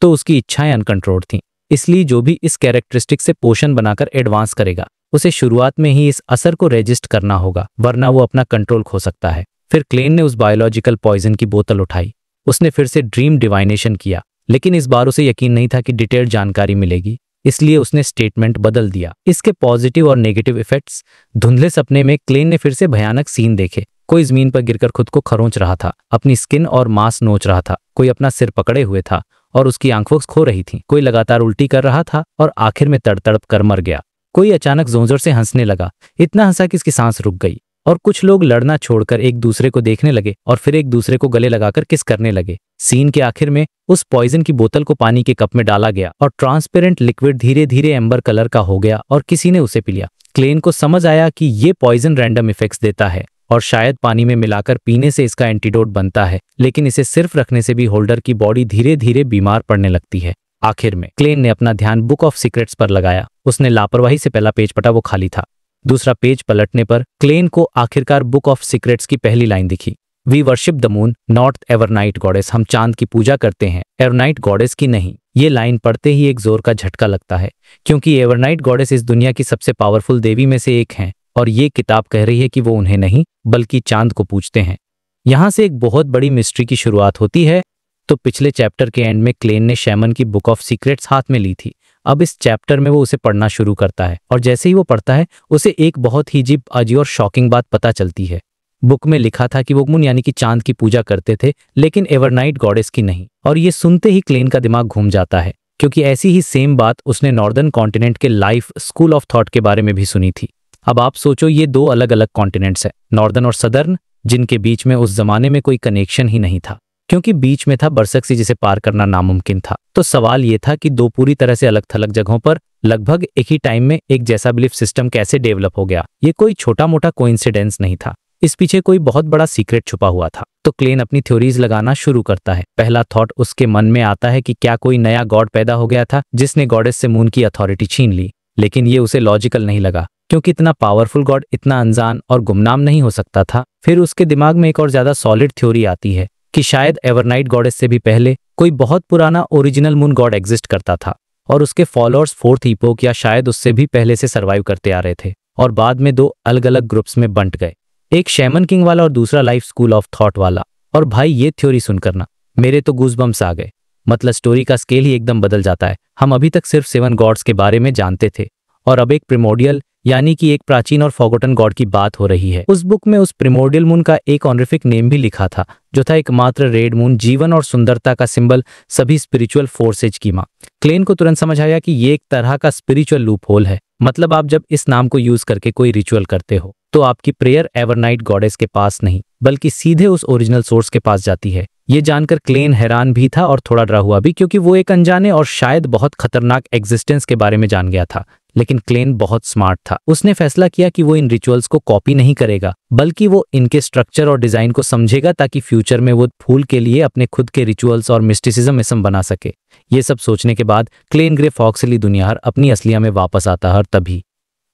तो उसकी इच्छाएं अनकंट्रोल्ड थीं। इसलिए जो भी इस कैरेक्टरिस्टिक से पोषण बनाकर एडवांस करेगा उसे शुरुआत में ही इस असर को रेजिस्ट करना होगा, वरना वो अपना कंट्रोल खो सकता है। फिर क्लेन ने उस बायोलॉजिकल पॉइजन की बोतल उठाई। उसने फिर से ड्रीम डिवाइनेशन किया, लेकिन इस बार उसे यकीन नहीं था कि डिटेल्ड जानकारी मिलेगी, इसलिए उसने स्टेटमेंट बदल दिया। इसके पॉजिटिव और नेगेटिव इफेक्ट्स। धुंधले सपने में क्लेन ने फिर से भयानक सीन देखे। कोई जमीन पर गिरकर खुद को खरोंच रहा था, अपनी स्किन और मांस नोच रहा था, कोई अपना सिर पकड़े हुए था और उसकी आंखों खो रही थी, कोई लगातार उल्टी कर रहा था और आखिर में तड़तड़प कर मर गया। कोई अचानक जोर से हंसने लगा, इतना हंसा कि इसकी सांस रुक गई। और कुछ लोग लड़ना छोड़कर एक दूसरे को देखने लगे और फिर एक दूसरे को गले लगाकर किस करने लगे। सीन के आखिर में उस पॉइजन की बोतल को पानी के कप में डाला गया और ट्रांसपेरेंट लिक्विड धीरे धीरे एम्बर कलर का हो गया और किसी ने उसे पी लिया। क्लेन को समझ आया कि ये पॉइजन रैंडम इफेक्ट्स देता है और शायद पानी में मिलाकर पीने से इसका एंटीडोट बनता है, लेकिन इसे सिर्फ रखने से भी होल्डर की बॉडी धीरे धीरे बीमार पड़ने लगती है। आखिर में क्लेन ने अपना ध्यान बुक ऑफ सीक्रेट्स पर लगाया। उसने लापरवाही से पहला पेज पटा, वो खाली था। दूसरा पेज पलटने पर क्लेन को आखिरकार बुक ऑफ सीक्रेट्स की पहली लाइन दिखी। We worship the moon not Evernight goddess. हम चांद की पूजा करते हैं, एवरनाइट गॉडेस की नहीं। ये लाइन पढ़ते ही एक जोर का झटका लगता है, क्योंकि एवरनाइट गॉडेस इस दुनिया की सबसे पावरफुल देवी में से एक हैं और ये किताब कह रही है कि वो उन्हें नहीं बल्कि चांद को पूजते हैं। यहाँ से एक बहुत बड़ी मिस्ट्री की शुरुआत होती है। तो पिछले चैप्टर के एंड में क्लेन ने शैमन की बुक ऑफ सीक्रेट्स हाथ में ली थी। अब इस चैप्टर में वो उसे पढ़ना शुरू करता है और जैसे ही वो पढ़ता है उसे एक बहुत ही अजीब और शॉकिंग बात पता चलती है। बुक में लिखा था कि वो मून यानी कि चांद की पूजा करते थे, लेकिन एवरनाइट गॉडेस की नहीं। और ये सुनते ही क्लेन का दिमाग घूम जाता है, क्योंकि ऐसी ही सेम बात उसने नॉर्दर्न कॉन्टिनेंट के लाइफ स्कूल ऑफ थॉट के बारे में भी सुनी थी। अब आप सोचो, ये दो अलग अलग कॉन्टिनेंट्स हैं, नॉर्दर्न और सदर्न, जिनके बीच में उस जमाने में कोई कनेक्शन ही नहीं था, क्योंकि बीच में था बरसक सी जिसे पार करना नामुमकिन था। तो सवाल ये था कि दो पूरी तरह से अलग थलग जगहों पर लगभग एक ही टाइम में एक जैसा बिलीफ सिस्टम कैसे डेवलप हो गया। ये कोई छोटा मोटा कोइंसिडेंस नहीं था, इस पीछे कोई बहुत बड़ा सीक्रेट छुपा हुआ था। तो क्लेन अपनी थ्योरीज लगाना शुरू करता है। पहला थॉट उसके मन में आता है कि क्या कोई नया गॉड पैदा हो गया था जिसने गॉडेस से मून की अथॉरिटी छीन ली, लेकिन ये उसे लॉजिकल नहीं लगा, क्योंकि इतना पावरफुल गॉड इतना अनजान और गुमनाम नहीं हो सकता था। फिर उसके दिमाग में एक और ज्यादा सॉलिड थ्योरी आती है कि शायद एवरनाइट गॉडेस से भी पहले कोई बहुत पुराना ओरिजिनल मून गॉड एग्जिस्ट करता था और उसके फॉलोअर्स फोर्थ इपोक या शायद उससे भी पहले से सर्वाइव करते आ रहे थे और बाद में दो अलग अलग ग्रुप्स में बंट गए, एक शैमन किंग वाला और दूसरा लाइफ स्कूल ऑफ थॉट वाला। और भाई ये थ्योरी सुनकर ना मेरे तो गूज़बम्स आ गए। मतलब स्टोरी का स्केल ही एकदम बदल जाता है। हम अभी तक सिर्फ 7 गॉड्स के बारे में जानते थे और अब एक प्रिमोडियल यानी कि एक प्राचीन और फॉरगॉटन गॉड की बात हो रही है। उस बुक में उस प्रिमोडियल मून का एक ऑनरिफिक नेम भी लिखा था, जो था एकमात्र रेड मून, जीवन और सुंदरता का सिंबल, सभी स्पिरिचुअल फोर्सेज की मां। क्लेन को तुरंत समझ आया कि ये एक तरह का स्पिरिचुअल लूप होल है। मतलब आप जब इस नाम को यूज करके कोई रिचुअल करते हो तो आपकी प्रेयर एवरनाइट गॉडेस के पास नहीं बल्कि सीधे उस ओरिजिनल सोर्स के पास जाती है। ये जानकर क्लेन हैरान भी था और थोड़ा डरा हुआ भी, क्योंकि वो एक अनजाने और शायद बहुत खतरनाक एग्जिस्टेंस के बारे में जान गया था। लेकिन क्लेन बहुत स्मार्ट था। उसने फैसला किया कि वो इन रिचुअल्स को कॉपी नहीं करेगा, बल्कि वो इनके स्ट्रक्चर और डिजाइन को समझेगा ताकि फ्यूचर में वो फूल के लिए अपने खुद के रिचुअल्स और मिस्टिसिज्म बना सके। ये सब सोचने के बाद क्लेन ग्रे फॉक्सली दुनिया अपनी असलिया में वापस आता है और तभी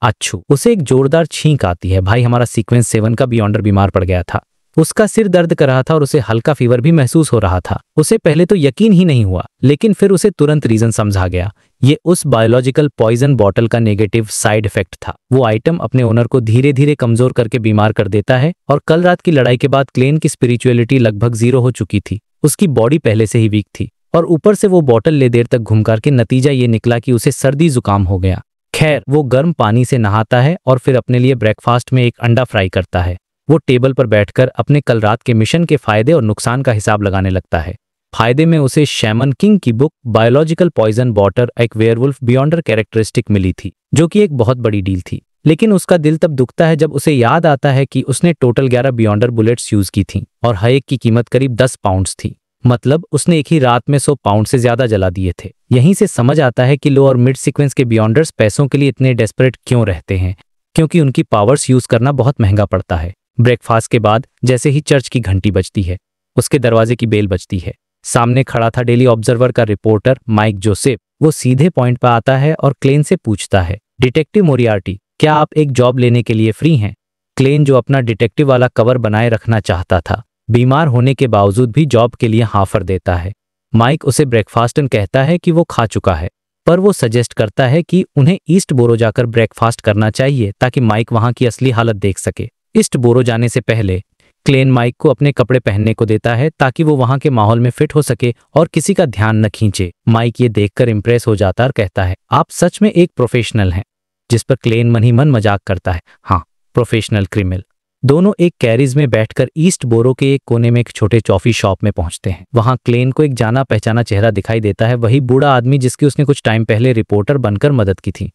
अच्छू उसे एक जोरदार छींक आती है। भाई हमारा सीक्वेंस 7 का बियॉन्डर बीमार पड़ गया था। उसका सिर दर्द कर रहा था और उसे हल्का फीवर भी महसूस हो रहा था। उसे पहले तो यकीन ही नहीं हुआ, लेकिन फिर उसे तुरंत रीजन समझा गया। ये उस बायोलॉजिकल पॉइजन बॉटल का नेगेटिव साइड इफेक्ट था। वो आइटम अपने ओनर को धीरे धीरे कमजोर करके बीमार कर देता है और कल रात की लड़ाई के बाद क्लेन की स्पिरिचुअलिटी लगभग 0 हो चुकी थी। उसकी बॉडी पहले से ही वीक थी और ऊपर से वो बॉटल ले देर तक घूम करके नतीजा ये निकला कि उसे सर्दी जुकाम हो गया। खैर वो गर्म पानी से नहाता है और फिर अपने लिए ब्रेकफास्ट में एक अंडा फ्राई करता है। वो टेबल पर बैठकर अपने कल रात के मिशन के फायदे और नुकसान का हिसाब लगाने लगता है। फायदे में उसे शैमन किंग की बुक बायोलॉजिकल पॉइजन बॉटर एक वेयरवुल्फ बियॉन्डर कैरेक्टरिस्टिक मिली थी, जो कि एक बहुत बड़ी डील थी। लेकिन उसका दिल तब दुखता है जब उसे याद आता है कि उसने टोटल 11 बियॉन्डर बुलेट्स यूज की थी और हर एक की कीमत करीब 10 पाउंड्स थी। मतलब उसने एक ही रात में 100 पाउंड से ज्यादा जला दिए थे। यहीं से समझ आता है कि लो और मिड सीक्वेंस के बियॉन्डर्स पैसों के लिए इतने डेस्परेट क्यों रहते हैं, क्योंकि उनकी पावर्स यूज करना बहुत महंगा पड़ता है। ब्रेकफास्ट के बाद जैसे ही चर्च की घंटी बजती है, उसके दरवाजे की बेल बजती है। सामने खड़ा था डेली ऑब्जर्वर का रिपोर्टर माइक जोसेफ। वो सीधे पॉइंट पर आता है और क्लेन से पूछता है, डिटेक्टिव मोरियार्टी, क्या आप एक जॉब लेने के लिए फ्री हैं? क्लेन, जो अपना डिटेक्टिव वाला कवर बनाए रखना चाहता था, बीमार होने के बावजूद भी जॉब के लिए ऑफर देता है। माइक उसे ब्रेकफास्टन कहता है कि वो खा चुका है, पर वो सजेस्ट करता है कि उन्हें ईस्ट बोरो जाकर ब्रेकफास्ट करना चाहिए ताकि माइक वहां की असली हालत देख सके। ईस्ट बोरो जाने से पहले क्लेन माइक को अपने कपड़े पहनने को देता है ताकि वो वहां के माहौल में फिट हो सके और किसी का ध्यान न खींचे। माइक ये देखकर इंप्रेस हो जाता और कहता है, आप सच में एक प्रोफेशनल हैं। जिस पर क्लेन मन ही मन मजाक करता है, हाँ, प्रोफेशनल क्रिमिनल। दोनों एक कैरिज में बैठकर ईस्ट बोरो के एक कोने में एक छोटे कॉफी शॉप में पहुंचते हैं। वहां क्लेन को एक जाना पहचाना चेहरा दिखाई देता है, वही बूढ़ा आदमी जिसकी उसने कुछ टाइम पहले रिपोर्टर बनकर मदद की थी।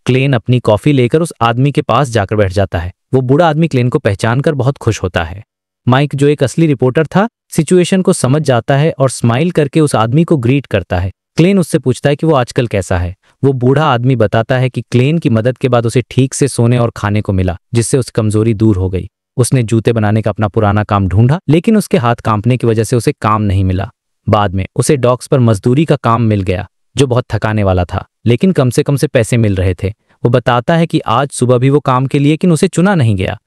क्लेन अपनी कॉफी लेकर उस आदमी के पास जाकर बैठ जाता है। वो बूढ़ा आदमी क्लेन को पहचानकर बहुत खुश होता है। माइक, जो एक असली रिपोर्टर था, सिचुएशन को समझ जाता है और स्माइल करके उस आदमी को ग्रीट करता है। क्लेन उससे पूछता है कि वो आजकल कैसा है। वो बूढ़ा आदमी बताता है कि क्लेन की मदद के बाद उसे ठीक से सोने और खाने को मिला, जिससे उसकी कमजोरी दूर हो गई। उसने जूते बनाने का अपना पुराना काम ढूंढा, लेकिन उसके हाथ कांपने की वजह से उसे काम नहीं मिला। बाद में उसे डॉक्स पर मजदूरी का काम मिल गया, जो बहुत थकाने वाला था, लेकिन कम से पैसे मिल रहे थे। वो बताता है कि आज सुबह भी वो काम के लिए, लेकिन उसे चुना नहीं गया,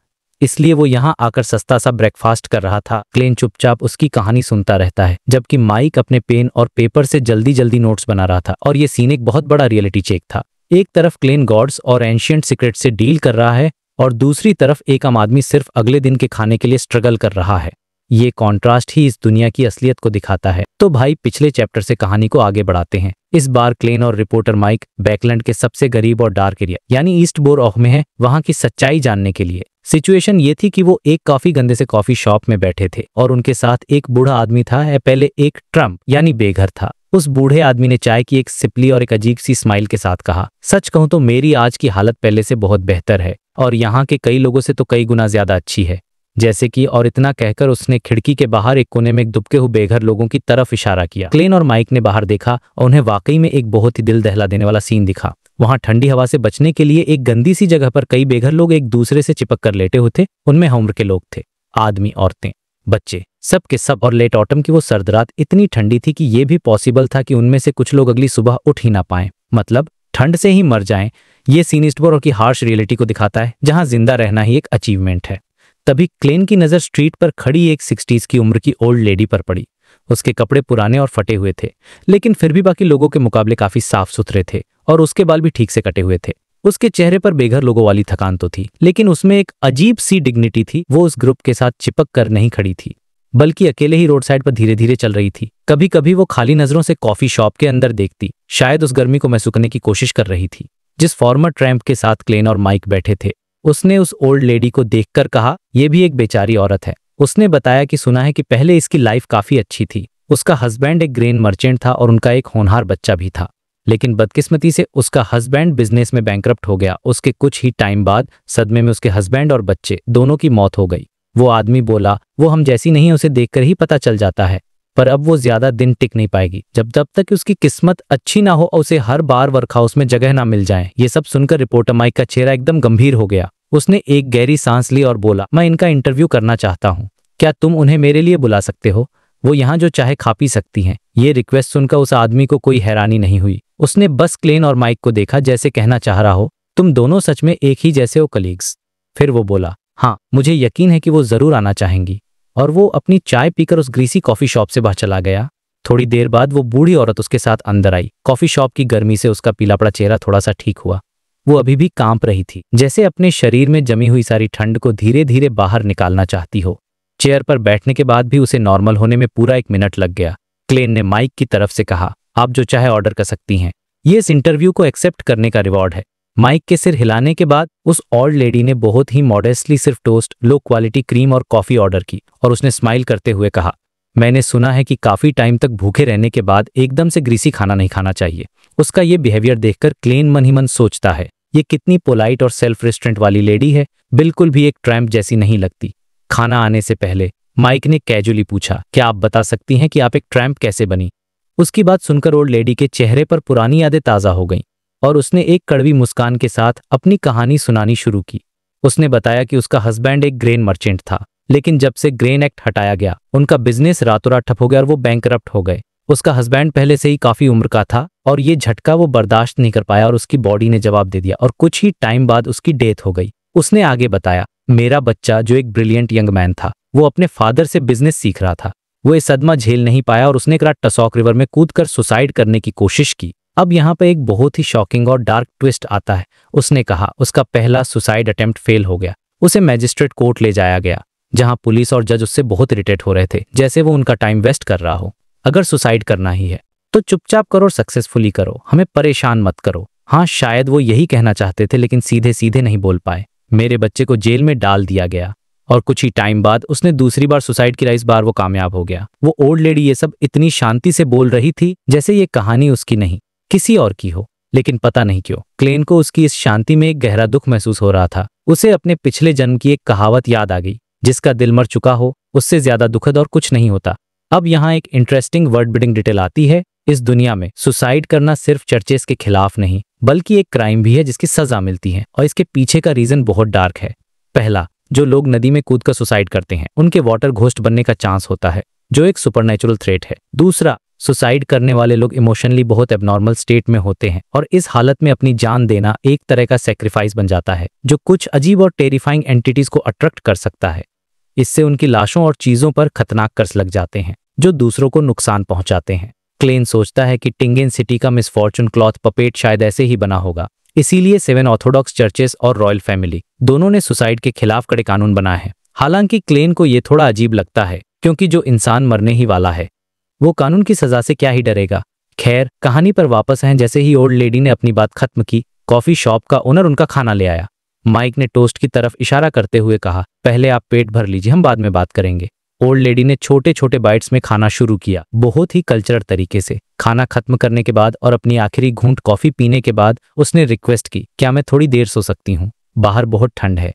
इसलिए वो यहाँ आकर सस्ता सा ब्रेकफास्ट कर रहा था। क्लेन चुपचाप उसकी कहानी सुनता रहता है, जबकि माइक अपने पेन और पेपर से जल्दी जल्दी नोट्स बना रहा था। और ये सीन एक बहुत बड़ा रियलिटी चेक था। एक तरफ क्लेन गॉड्स और एंशिएंट सीक्रेट से डील कर रहा है, और दूसरी तरफ एक आम आदमी सिर्फ अगले दिन के खाने के लिए स्ट्रगल कर रहा है। ये कॉन्ट्रास्ट ही इस दुनिया की असलियत को दिखाता है। तो भाई, पिछले चैप्टर से कहानी को आगे बढ़ाते हैं। इस बार क्लेन और रिपोर्टर माइक बैकलैंड के सबसे गरीब और डार्क एरिया यानी ईस्ट बोरो में है, वहां की सच्चाई जानने के लिए। सिचुएशन ये थी कि वो एक काफी गंदे से कॉफी शॉप में बैठे थे और उनके साथ एक बूढ़ा आदमी था। पहले एक ट्रम्प यानी बेघर था। उस बूढ़े आदमी ने चाय की एक सिपली और एक अजीब सी स्माइल के साथ कहा, सच कहूं तो मेरी आज की हालत पहले से बहुत बेहतर है, और यहाँ के कई लोगों से तो कई गुना ज्यादा अच्छी है। जैसे कि, और इतना कहकर उसने खिड़की के बाहर एक कोने में एक दुबके हुए बेघर लोगों की तरफ इशारा किया। क्लेन और माइक ने बाहर देखा और उन्हें वाकई में एक बहुत ही दिल दहला देने वाला सीन दिखा। वहां ठंडी हवा से बचने के लिए एक गंदी सी जगह पर कई बेघर लोग एक दूसरे से चिपक कर लेटे हुए थे। उनमें उम्र के लोग थे, आदमी, औरतें, बच्चे, सब के सब। और लेट ऑटम की वो सर्द रात इतनी ठंडी थी कि ये भी पॉसिबल था कि उनमें से कुछ लोग अगली सुबह उठ ही ना पाएं, मतलब ठंड से ही मर जाएं। ये सीन ईस्ट बोरो की हार्श रियलिटी को दिखाता है, जहां जिंदा रहना ही एक अचीवमेंट है। तभी क्लेन की नजर स्ट्रीट पर खड़ी एक 60s की उम्र की ओल्ड लेडी पर पड़ी। उसके कपड़े पुराने और फटे हुए थे, लेकिन फिर भी बाकी लोगों के मुकाबले काफी साफ सुथरे थे, और उसके बाल भी ठीक से कटे हुए थे। उसके चेहरे पर बेघर लोगों वाली थकान तो थी, लेकिन उसमें एक अजीब सी डिग्निटी थी। वो उस ग्रुप के साथ चिपक कर नहीं खड़ी थी, बल्कि अकेले ही रोड साइड पर धीरे धीरे चल रही थी। कभी कभी वो खाली नजरों से कॉफी शॉप के अंदर देखती, शायद उस गर्मी को महसूस की कोशिश कर रही थी। जिस फॉर्मर ट्रैम्प के साथ क्लेन और माइक बैठे थे, उसने उस ओल्ड लेडी को देखकर कहा, यह भी एक बेचारी औरत है। उसने बताया कि सुना है कि पहले इसकी लाइफ काफी अच्छी थी। उसका हस्बैंड एक ग्रेन मर्चेंट था और उनका एक होनहार बच्चा भी था, लेकिन बदकिस्मती से उसका हस्बैंड बिजनेस में बैंकरप्ट हो गया। उसके कुछ ही टाइम बाद सदमे में उसके हस्बैंड और बच्चे दोनों की मौत हो गई। वो आदमी बोला, वो हम जैसी नहीं है उसे देखकर ही पता चल जाता है, पर अब वो ज्यादा दिन टिक नहीं पाएगी जब तक उसकी किस्मत अच्छी ना हो और उसे हर बार वर्कहाउस में जगह ना मिल जाए। ये सब सुनकर रिपोर्टर माइक का चेहरा एकदम गंभीर हो गया। उसने एक गहरी सांस ली और बोला, मैं इनका इंटरव्यू करना चाहता हूँ, क्या तुम उन्हें मेरे लिए बुला सकते हो? वो यहाँ जो चाहे खा पी सकती हैं। ये रिक्वेस्ट सुनकर उस आदमी को कोई हैरानी नहीं हुई। उसने बस क्लेन और माइक को देखा, जैसे कहना चाह रहा हो, तुम दोनों सच में एक ही जैसे हो कलीग्स। फिर वो बोला, हाँ, मुझे यकीन है कि वो जरूर आना चाहेंगी। और वो अपनी चाय पीकर उस ग्रीसी कॉफी शॉप से बाहर चला गया। थोड़ी देर बाद वो बूढ़ी औरत उसके साथ अंदर आई। कॉफी शॉप की गर्मी से उसका पीला पड़ा चेहरा थोड़ा सा ठीक हुआ। वो अभी भी कांप रही थी, जैसे अपने शरीर में जमी हुई सारी ठंड को धीरे धीरे बाहर निकालना चाहती हो। चेयर पर बैठने के बाद भी उसे नॉर्मल होने में पूरा 1 मिनट लग गया। क्लेन ने माइक की तरफ से कहा, आप जो चाहे ऑर्डर कर सकती हैं, ये इस इंटरव्यू को एक्सेप्ट करने का रिवॉर्ड है। माइक के सिर हिलाने के बाद उस ओल्ड लेडी ने बहुत ही मॉडेस्टली सिर्फ टोस्ट, लो क्वालिटी क्रीम और कॉफी ऑर्डर की, और उसने स्माइल करते हुए कहा, मैंने सुना है कि काफी टाइम तक भूखे रहने के बाद एकदम से ग्रीसी खाना नहीं खाना चाहिए। उसका ये बिहेवियर देखकर क्लेन मन ही मन सोचता है, ये कितनी पोलाइट और सेल्फ रेस्ट्रेंट वाली लेडी है, बिल्कुल भी एक ट्रैम्प जैसी नहीं लगती। खाना आने से पहले माइक ने कैजुअली पूछा, क्या आप बता सकती हैं कि आप एक ट्रैम्प कैसे बनी? उसकी बात सुनकर ओल्ड लेडी के चेहरे पर पुरानी यादें ताज़ा हो गईं और उसने एक कड़वी मुस्कान के साथ अपनी कहानी सुनानी शुरू की। उसने बताया कि उसका हस्बैंड एक ग्रेन मर्चेंट था, लेकिन जब से ग्रेन एक्ट हटाया गया, उनका बिजनेस रातों रात ठप हो गया और वो बैंकरप्ट हो गए। उसका हस्बैंड पहले से ही काफी उम्र का था और ये झटका वो बर्दाश्त नहीं कर पाया और उसकी बॉडी ने जवाब दे दिया और कुछ ही टाइम बाद उसकी डेथ हो गई। उसने आगे बताया, मेरा बच्चा जो एक ब्रिलियंट यंग मैन था, वो अपने फादर से बिजनेस सीख रहा था। वो ये सदमा झेल नहीं पाया और उसने एक रात टसॉक रिवर में कूदकर सुसाइड करने की कोशिश की। अब यहाँ पे एक बहुत ही शॉकिंग और डार्क ट्विस्ट आता है। उसने कहा उसका पहला सुसाइड अटेम्प्ट फेल हो गया। उसे मैजिस्ट्रेट कोर्ट ले जाया गया, जहाँ पुलिस और जज उससे बहुत इरिटेट हो रहे थे, जैसे वो उनका टाइम वेस्ट कर रहा हो। अगर सुसाइड करना ही है तो चुपचाप करो और सक्सेसफुली करो, हमें परेशान मत करो। हाँ, शायद वो यही कहना चाहते थे, लेकिन सीधे सीधे नहीं बोल पाए। मेरे बच्चे को जेल में डाल दिया गया। और कुछ ही टाइम बाद उसने दूसरी बार सुसाइड किया। इस बार वो कामयाब हो गया। वो ओल्ड लेडी ये सब इतनी शांति से बोल रही थी जैसे ये कहानी उसकी नहीं किसी और की हो, लेकिन पता नहीं क्यों क्लेन को उसकी इस शांति में एक गहरा दुख महसूस हो रहा था। उसे अपने पिछले जन्म की एक कहावत याद आ गई, जिसका दिल मर चुका हो उससे ज्यादा दुखद और कुछ नहीं होता। अब यहाँ एक इंटरेस्टिंग वर्ड बिल्डिंग डिटेल आती है। इस दुनिया में सुसाइड करना सिर्फ चर्चेस के खिलाफ नहीं बल्कि एक क्राइम भी है जिसकी सजा मिलती है, और इसके पीछे का रीजन बहुत डार्क है। पहला, जो लोग नदी में कूदकर सुसाइड करते हैं उनके वाटर घोस्ट बनने का चांस होता है, जो एक सुपरनेचुरल थ्रेट है। दूसरा, सुसाइड करने वाले लोग इमोशनली बहुत एबनॉर्मल स्टेट में होते हैं और इस हालत में अपनी जान देना एक तरह का सेक्रीफाइस बन जाता है, जो कुछ अजीब और टेरिफाइंग एंटिटीज को अट्रैक्ट कर सकता है। इससे उनकी लाशों और चीजों पर खतरनाक कर्स लग जाते हैं जो दूसरों को नुकसान पहुंचाते हैं। क्लेन सोचता है कि टिंगेन सिटी का मिसफॉर्चून क्लॉथ पपेट शायद ऐसे ही बना होगा। इसीलिए 7 ऑर्थोडॉक्स चर्चेस और रॉयल फैमिली दोनों ने सुसाइड के खिलाफ कड़े कानून बनाए हैं। हालांकि क्लेन को यह थोड़ा अजीब लगता है, क्योंकि जो इंसान मरने ही वाला है वो कानून की सजा से क्या ही डरेगा। खैर, कहानी पर वापस आए। जैसे ही ओल्ड लेडी ने अपनी बात खत्म की, कॉफी शॉप का ओनर उनका खाना ले आया। माइक ने टोस्ट की तरफ इशारा करते हुए कहा, पहले आप पेट भर लीजिए, हम बाद में बात करेंगे। ओल्ड लेडी ने छोटे छोटे बाइट्स में खाना शुरू किया, बहुत ही कल्चरल तरीके से। खाना खत्म करने के बाद और अपनी आखिरी घूंट कॉफी पीने के बाद उसने रिक्वेस्ट की, क्या मैं थोड़ी देर सो सकती हूँ? बाहर बहुत ठंड है।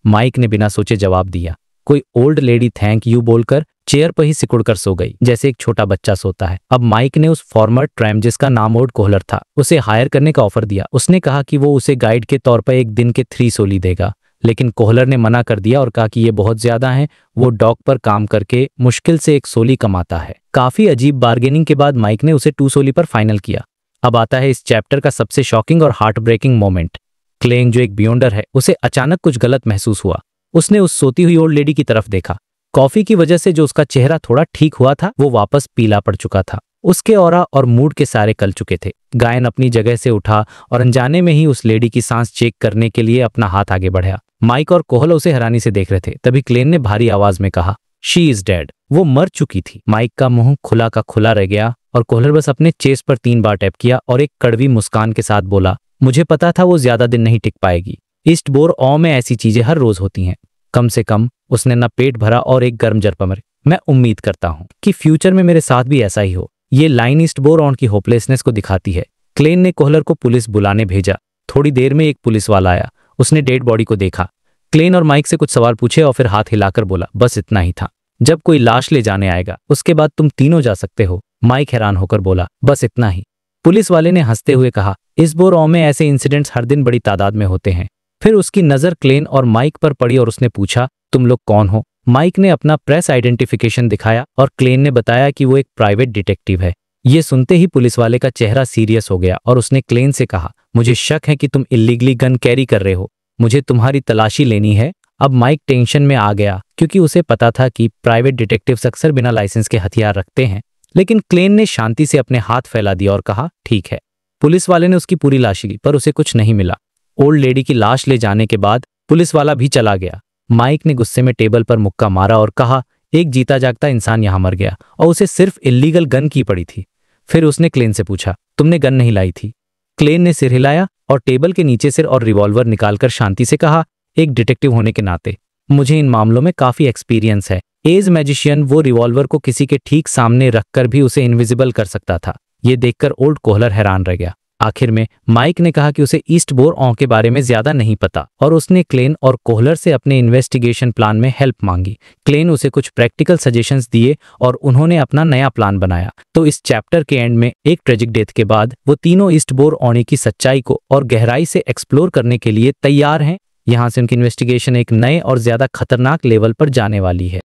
माइक ने बिना सोचे जवाब दिया। कोई ओल्ड लेडी थैंक यू बोलकर चेयर पर ही सिकुड़कर सो गई, जैसे एक छोटा बच्चा सोता है। अब माइक ने उस फॉर्मर ट्रैम, जिसका नाम ओल्ड कोहलर था, उसे हायर करने का ऑफर दिया। उसने कहा कि वो उसे गाइड के तौर पर एक दिन के 3 सोली देगा, लेकिन कोहलर ने मना कर दिया और कहा कि ये बहुत ज्यादा है। वो डॉक पर काम करके मुश्किल से 1 सोली कमाता है। काफी अजीब बार्गेनिंग के बाद माइक ने उसे 2 सोली पर फाइनल किया। अब आता है इस चैप्टर का सबसे शॉकिंग और हार्ट ब्रेकिंग मोमेंट। क्लेन, जो एक बियॉन्डर है, उसे अचानक कुछ गलत महसूस हुआ। उसने उस सोती हुई ओल्ड लेडी की तरफ देखा। कॉफी की वजह से जो उसका चेहरा थोड़ा ठीक हुआ था, वो वापस पीला पड़ चुका था। उसके ऑरा और मूड के सारे कल चुके थे। गायन अपनी जगह से उठा और अनजाने में ही उस लेडी की सांस चेक करने के लिए अपना हाथ आगे बढ़ाया। माइक और कोहल उसे हैरानी से देख रहे थे। तभी क्लेन ने भारी आवाज में कहा, शी इज डेड। वो मर चुकी थी। माइक का मुंह खुला का खुला रह गया और कोहलर बस अपने चेस्ट पर 3 बार टैप किया और एक कड़वी मुस्कान के साथ बोला, मुझे पता था वो ज्यादा दिन नहीं टिक पाएगी। ईस्ट बोर ऑ में ऐसी चीजें हर रोज होती हैं। कम से कम उसने न पेट भरा और एक गर्म जर पर मरे। मैं उम्मीद करता हूँ कि फ्यूचर में मेरे साथ भी ऐसा ही हो। ये लाइन ईस्ट बोर ऑन की होपलेसनेस को दिखाती है। क्लेन ने कोहलर को पुलिस बुलाने भेजा। थोड़ी देर में एक पुलिस वाला आया। उसने डेड बॉडी को देखा। क्लेन और माइक से कुछ सवाल पूछे और फिर हाथ हिलाकर बोला, बस इतना ही था। जब कोई लाश ले जाने आएगा उसके बाद तुम तीनों जा सकते हो। माइक हैरान होकर बोला, बस इतना ही? पुलिस वाले ने हंसते हुए कहा, इस बोर ऑ में ऐसे इंसिडेंट्स हर दिन बड़ी तादाद में होते हैं। फिर उसकी नजर क्लेन और माइक पर पड़ी और उसने पूछा, तुम लोग कौन हो? माइक ने अपना प्रेस आइडेंटिफिकेशन दिखाया और क्लेन ने बताया कि वो एक प्राइवेट डिटेक्टिव है। ये सुनते ही पुलिस वाले का चेहरा सीरियस हो गया और उसने क्लेन से कहा, मुझे शक है कि तुम इल्लीगली गन कैरी कर रहे हो। मुझे तुम्हारी तलाशी लेनी है। अब माइक टेंशन में आ गया, क्योंकि उसे पता था कि प्राइवेट डिटेक्टिव्स अक्सर बिना लाइसेंस के हथियार रखते हैं। लेकिन क्लेन ने शांति से अपने हाथ फैला दिया और कहा, ठीक है। पुलिस वाले ने उसकी पूरी लाश ली, पर उसे कुछ नहीं मिला। ओल्ड लेडी की लाश ले जाने के बाद पुलिस वाला भी चला गया। माइक ने गुस्से में टेबल पर मुक्का मारा और कहा, एक जीता जागता इंसान यहां मर गया और उसे सिर्फ इल्लीगल गन की पड़ी थी। फिर उसने क्लेन से पूछा, तुमने गन नहीं लाई थी? क्लेन ने सिर हिलाया और टेबल के नीचे से और रिवॉल्वर निकालकर शांति से कहा, एक डिटेक्टिव होने के नाते मुझे इन मामलों में काफी एक्सपीरियंस है। एज मैजिशियन वो रिवॉल्वर को किसी के ठीक सामने रखकर भी उसे इनविजिबल कर सकता था। ये देखकर ओल्ड कोहलर हैरान रह गया। आखिर में माइक ने कहा कि उसे ईस्ट बोर ऑ के बारे में ज्यादा नहीं पता और उसने क्लेन और कोहलर से अपने इन्वेस्टिगेशन प्लान में हेल्प मांगी। क्लेन उसे कुछ प्रैक्टिकल सजेशंस दिए और उन्होंने अपना नया प्लान बनाया। तो इस चैप्टर के एंड में एक ट्रेजिक डेथ के बाद वो तीनों ईस्ट बोर ऑ की सच्चाई को और गहराई से एक्सप्लोर करने के लिए तैयार हैं। यहाँ से उनकी इन्वेस्टिगेशन एक नए और ज्यादा खतरनाक लेवल पर जाने वाली है।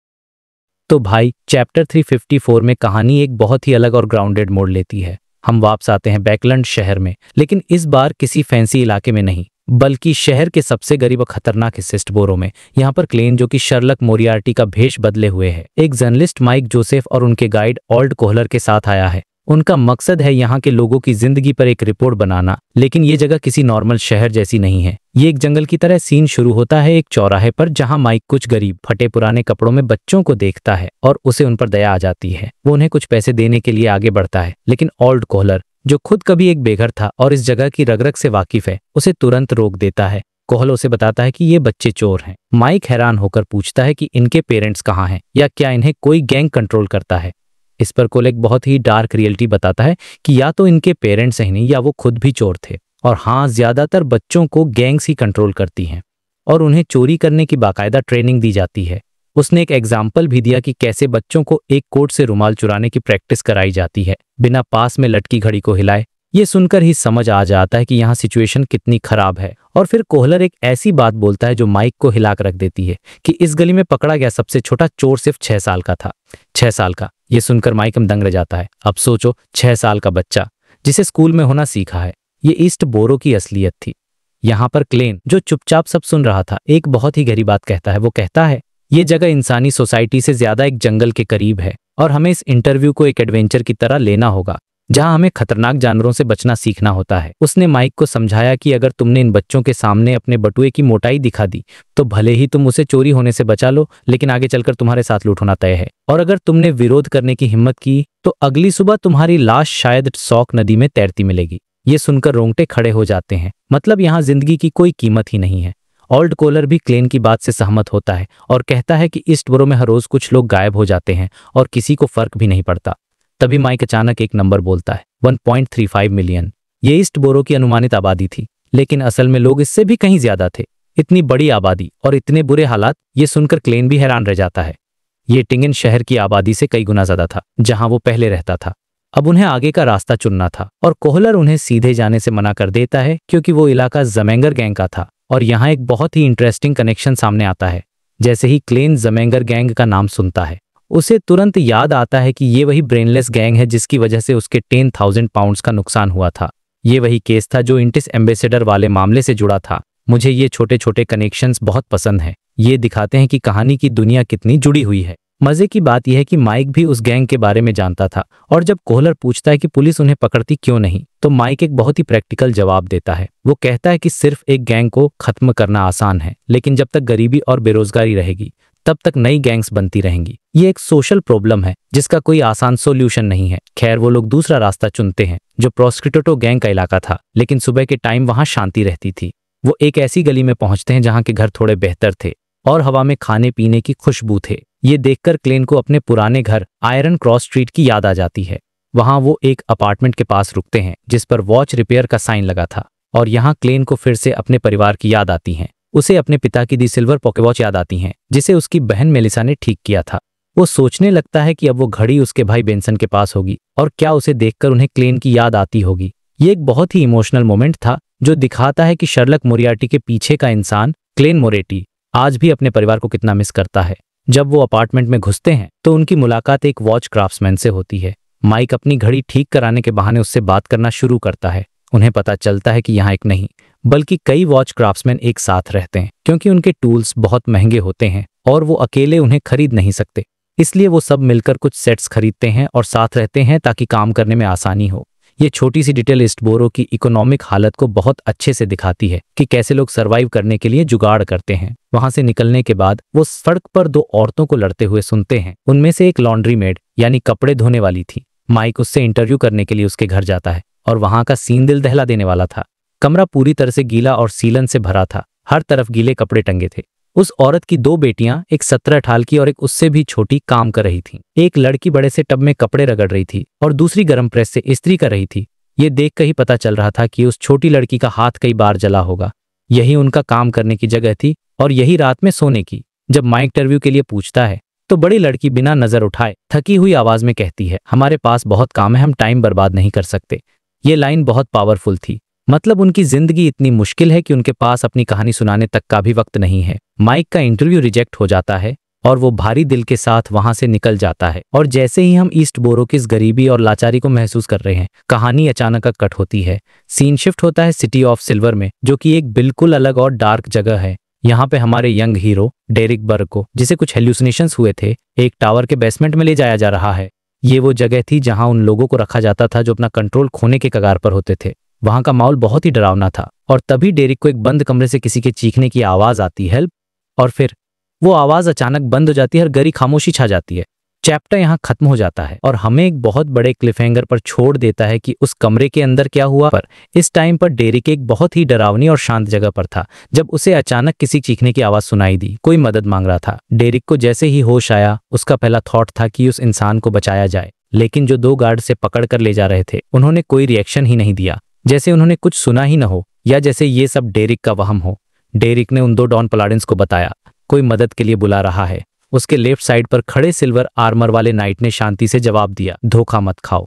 तो भाई, चैप्टर 354 में कहानी एक बहुत ही अलग और ग्राउंडेड मोड़ लेती है। हम वापस आते हैं बैकलैंड शहर में, लेकिन इस बार किसी फैंसी इलाके में नहीं, बल्कि शहर के सबसे गरीब और खतरनाक हिस्से ईस्ट बोरो में। यहाँ पर क्लेन, जो कि शर्लक मोरियार्टी का भेष बदले हुए है, एक जर्नलिस्ट माइक जोसेफ और उनके गाइड ओल्ड कोहलर के साथ आया है। उनका मकसद है यहाँ के लोगों की जिंदगी पर एक रिपोर्ट बनाना। लेकिन ये जगह किसी नॉर्मल शहर जैसी नहीं है। ये एक जंगल की तरह। सीन शुरू होता है एक चौराहे पर, जहाँ माइक कुछ गरीब फटे पुराने कपड़ों में बच्चों को देखता है और उसे उन पर दया आ जाती है। वो उन्हें कुछ पैसे देने के लिए आगे बढ़ता है, लेकिन ओल्ड कोहलर, जो खुद कभी एक बेघर था और इस जगह की रग रग से वाकिफ है, उसे तुरंत रोक देता है। कोहल उसे बताता है कि ये बच्चे चोर हैं। माइक हैरान होकर पूछता है कि इनके पेरेंट्स कहाँ हैं या क्या इन्हें कोई गैंग कंट्रोल करता है। इस पर कोहल एक बहुत ही डार्क रियलिटी बताता है कि या तो इनके पेरेंट्स ही नहीं या वो खुद भी चोर थे, और हाँ, ज्यादातर बच्चों को गैंग्स ही कंट्रोल करती हैं और उन्हें चोरी करने की बाकायदा ट्रेनिंग दी जाती है। उसने एक एग्जाम्पल भी दिया कि कैसे बच्चों को एक कोट से रुमाल चुराने की प्रैक्टिस कराई जाती है बिना पास में लटकी घड़ी को हिलाए। ये सुनकर ही समझ आ जाता है कि यहाँ सिचुएशन कितनी खराब है। और फिर कोहलर एक ऐसी बात बोलता है जो माइक को हिला कर रख देती है कि इस गली में पकड़ा गया सबसे छोटा चोर सिर्फ 6 साल का था। 6 साल का, ये सुनकर माइक दंग रह जाता है। अब सोचो, 6 साल का बच्चा जिसे स्कूल में होना सीखा है। ये ईस्ट बोरो की असलियत थी। यहाँ पर क्लेन, जो चुपचाप सब सुन रहा था, एक बहुत ही गहरी बात कहता है। वो कहता है, ये जगह इंसानी सोसाइटी से ज्यादा एक जंगल के करीब है और हमें इस इंटरव्यू को एक एडवेंचर की तरह लेना होगा जहां हमें खतरनाक जानवरों से बचना सीखना होता है। उसने माइक को समझाया कि अगर तुमने इन बच्चों के सामने अपने बटुए की मोटाई दिखा दी तो भले ही तुम उसे चोरी होने से बचा लो, लेकिन आगे चलकर तुम्हारे साथ लूट होना तय है। और अगर तुमने विरोध करने की हिम्मत की तो अगली सुबह तुम्हारी लाश शायद सौक नदी में तैरती मिलेगी। ये सुनकर रोंगटे खड़े हो जाते हैं। मतलब यहाँ जिंदगी की कोई कीमत ही नहीं है। ओल्ड कोलर भी क्लेन की बात से सहमत होता है और कहता है कि ईस्ट बोरो में हर रोज कुछ लोग गायब हो जाते हैं और किसी को फर्क भी नहीं पड़ता। तभी माइक अचानक एक नंबर बोलता है, 1.35 मिलियन। ये ईस्ट बोरो की अनुमानित आबादी थी, लेकिन असल में लोग इससे भी कहीं ज्यादा थे। इतनी बड़ी आबादी और इतने बुरे हालात, ये सुनकर क्लेन भी हैरान रह जाता है। ये टिंगन शहर की आबादी से कई गुना ज्यादा था जहां वो पहले रहता था। अब उन्हें आगे का रास्ता चुनना था और कोहलर उन्हें सीधे जाने से मना कर देता है क्योंकि वो इलाका जमेंगर गैंग का था। और यहाँ एक बहुत ही इंटरेस्टिंग कनेक्शन सामने आता है। जैसे ही क्लेन जमेंगर गैंग का नाम सुनता है, उसे तुरंत याद आता है कि ये वही ब्रेनलेस गैंग है जिसकी वजह से उसके 10,000 पाउंड्स का नुकसान हुआ था। ये वही केस था जो इंटिस एम्बेसडर वाले मामले से जुड़ा था। मुझे ये छोटे छोटे कनेक्शंस बहुत पसंद हैं। ये दिखाते हैं कि कहानी की दुनिया कितनी जुड़ी हुई है। मजे की बात यह है कि माइक भी उस गैंग के बारे में जानता था और जब कोहलर पूछता है कि पुलिस उन्हें पकड़ती क्यों नहीं, तो माइक एक बहुत ही प्रैक्टिकल जवाब देता है। वो कहता है कि सिर्फ एक गैंग को खत्म करना आसान है, लेकिन जब तक गरीबी और बेरोजगारी रहेगी तब तक नई गैंग्स बनती रहेंगी। ये एक सोशल प्रॉब्लम है जिसका कोई आसान सोल्यूशन नहीं है। खैर, वो लोग दूसरा रास्ता चुनते हैं जो प्रोस्टिट्यूटो गैंग का इलाका था, लेकिन सुबह के टाइम वहां शांति रहती थी। वो एक ऐसी गली में पहुंचते हैं जहां के घर थोड़े बेहतर थे और हवा में खाने पीने की खुशबू थे। ये देखकर क्लेन को अपने पुराने घर आयरन क्रॉस स्ट्रीट की याद आ जाती है। वहां वो एक अपार्टमेंट के पास रुकते हैं जिस पर वॉच रिपेयर का साइन लगा था और यहाँ क्लेन को फिर से अपने परिवार की याद आती है। उसे अपने पिता की दी सिल्वर पॉकेट वॉच याद आती हैं जिसे उसकी बहन मेलिसा ने ठीक किया था। वो सोचने लगता है कि अब वो घड़ी उसके भाई बेंसन के पास होगी और क्या उसे देखकर उन्हें क्लेन की याद आती होगी। ये एक बहुत ही इमोशनल मोमेंट था जो दिखाता है कि शर्लक मोरियार्टी के पीछे का इंसान क्लेन मोरेटी आज भी अपने परिवार को कितना मिस करता है। जब वो अपार्टमेंट में घुसते हैं तो उनकी मुलाकात एक वॉच क्राफ्ट्समैन से होती है। माइक अपनी घड़ी ठीक कराने के बहाने उससे बात करना शुरू करता है। उन्हें पता चलता है कि यहाँ एक नहीं बल्कि कई वॉच क्राफ्ट्समैन एक साथ रहते हैं क्योंकि उनके टूल्स बहुत महंगे होते हैं और वो अकेले उन्हें खरीद नहीं सकते। इसलिए वो सब मिलकर कुछ सेट्स खरीदते हैं और साथ रहते हैं ताकि काम करने में आसानी हो। ये छोटी सी डिटेल ईस्ट बोरो की इकोनॉमिक हालत को बहुत अच्छे से दिखाती है कि कैसे लोग सरवाइव करने के लिए जुगाड़ करते हैं। वहां से निकलने के बाद वो सड़क पर 2 औरतों को लड़ते हुए सुनते हैं। उनमें से एक लॉन्ड्री मेड यानी कपड़े धोने वाली थी। माइक उससे इंटरव्यू करने के लिए उसके घर जाता है और वहां का सीन दिल दहला देने वाला था। कमरा पूरी तरह से गीला और सीलन से भरा था। हर तरफ गीले कपड़े टंगे थे। उस औरत की 2 बेटियां, एक 17-18 की और एक उससे भी छोटी, काम कर रही थीं। एक लड़की बड़े से टब में कपड़े रगड़ रही थी और दूसरी गर्म प्रेस से इस्त्री कर रही थी। ये देखकर ही पता चल रहा था कि उस छोटी लड़की का हाथ कई बार जला होगा। यही उनका काम करने की जगह थी और यही रात में सोने की। जब माइक इंटरव्यू के लिए पूछता है तो बड़ी लड़की बिना नजर उठाए थकी हुई आवाज में कहती है, हमारे पास बहुत काम है, हम टाइम बर्बाद नहीं कर सकते। ये लाइन बहुत पावरफुल थी। मतलब उनकी जिंदगी इतनी मुश्किल है कि उनके पास अपनी कहानी सुनाने तक का भी वक्त नहीं है। माइक का इंटरव्यू रिजेक्ट हो जाता है और वो भारी दिल के साथ वहां से निकल जाता है। और जैसे ही हम ईस्ट बोरो की इस गरीबी और लाचारी को महसूस कर रहे हैं, कहानी अचानक कट होती है। सीन शिफ्ट होता है सिटी ऑफ सिल्वर में, जो कि एक बिल्कुल अलग और डार्क जगह है। यहाँ पे हमारे यंग हीरो डेरिक बर्ग को, जिसे कुछ हेल्यूसिनेशंस हुए थे, एक टावर के बेसमेंट में ले जाया जा रहा है। ये वो जगह थी जहां उन लोगों को रखा जाता था जो अपना कंट्रोल खोने के कगार पर होते थे। वहां का माहौल बहुत ही डरावना था और तभी डेरिक को एक बंद कमरे से किसी के चीखने की आवाज आती है, हेल्प। और फिर वो आवाज अचानक बंद हो जाती है और गहरी खामोशी छा जाती है। चैप्टर यहाँ खत्म हो जाता है और हमें एक बहुत बड़े क्लिफहैंगर पर छोड़ देता है कि उस कमरे के अंदर क्या हुआ। पर इस टाइम पर डेरिक एक बहुत ही डरावनी और शांत जगह पर था जब उसे अचानक किसी चीखने की आवाज सुनाई दी। कोई मदद मांग रहा था। डेरिक को जैसे ही होश आया उसका पहला थॉट था कि उस इंसान को बचाया जाए, लेकिन जो 2 गार्ड से पकड़ कर ले जा रहे थे उन्होंने कोई रिएक्शन ही नहीं दिया, जैसे उन्होंने कुछ सुना ही न हो या जैसे ये सब डेरिक का वहम हो। डेरिक ने उन 2 डॉन पलाडिन्स को बताया कोई मदद के लिए बुला रहा है। उसके लेफ्ट साइड पर खड़े सिल्वर आर्मर वाले नाइट ने शांति से जवाब दिया, धोखा मत खाओ,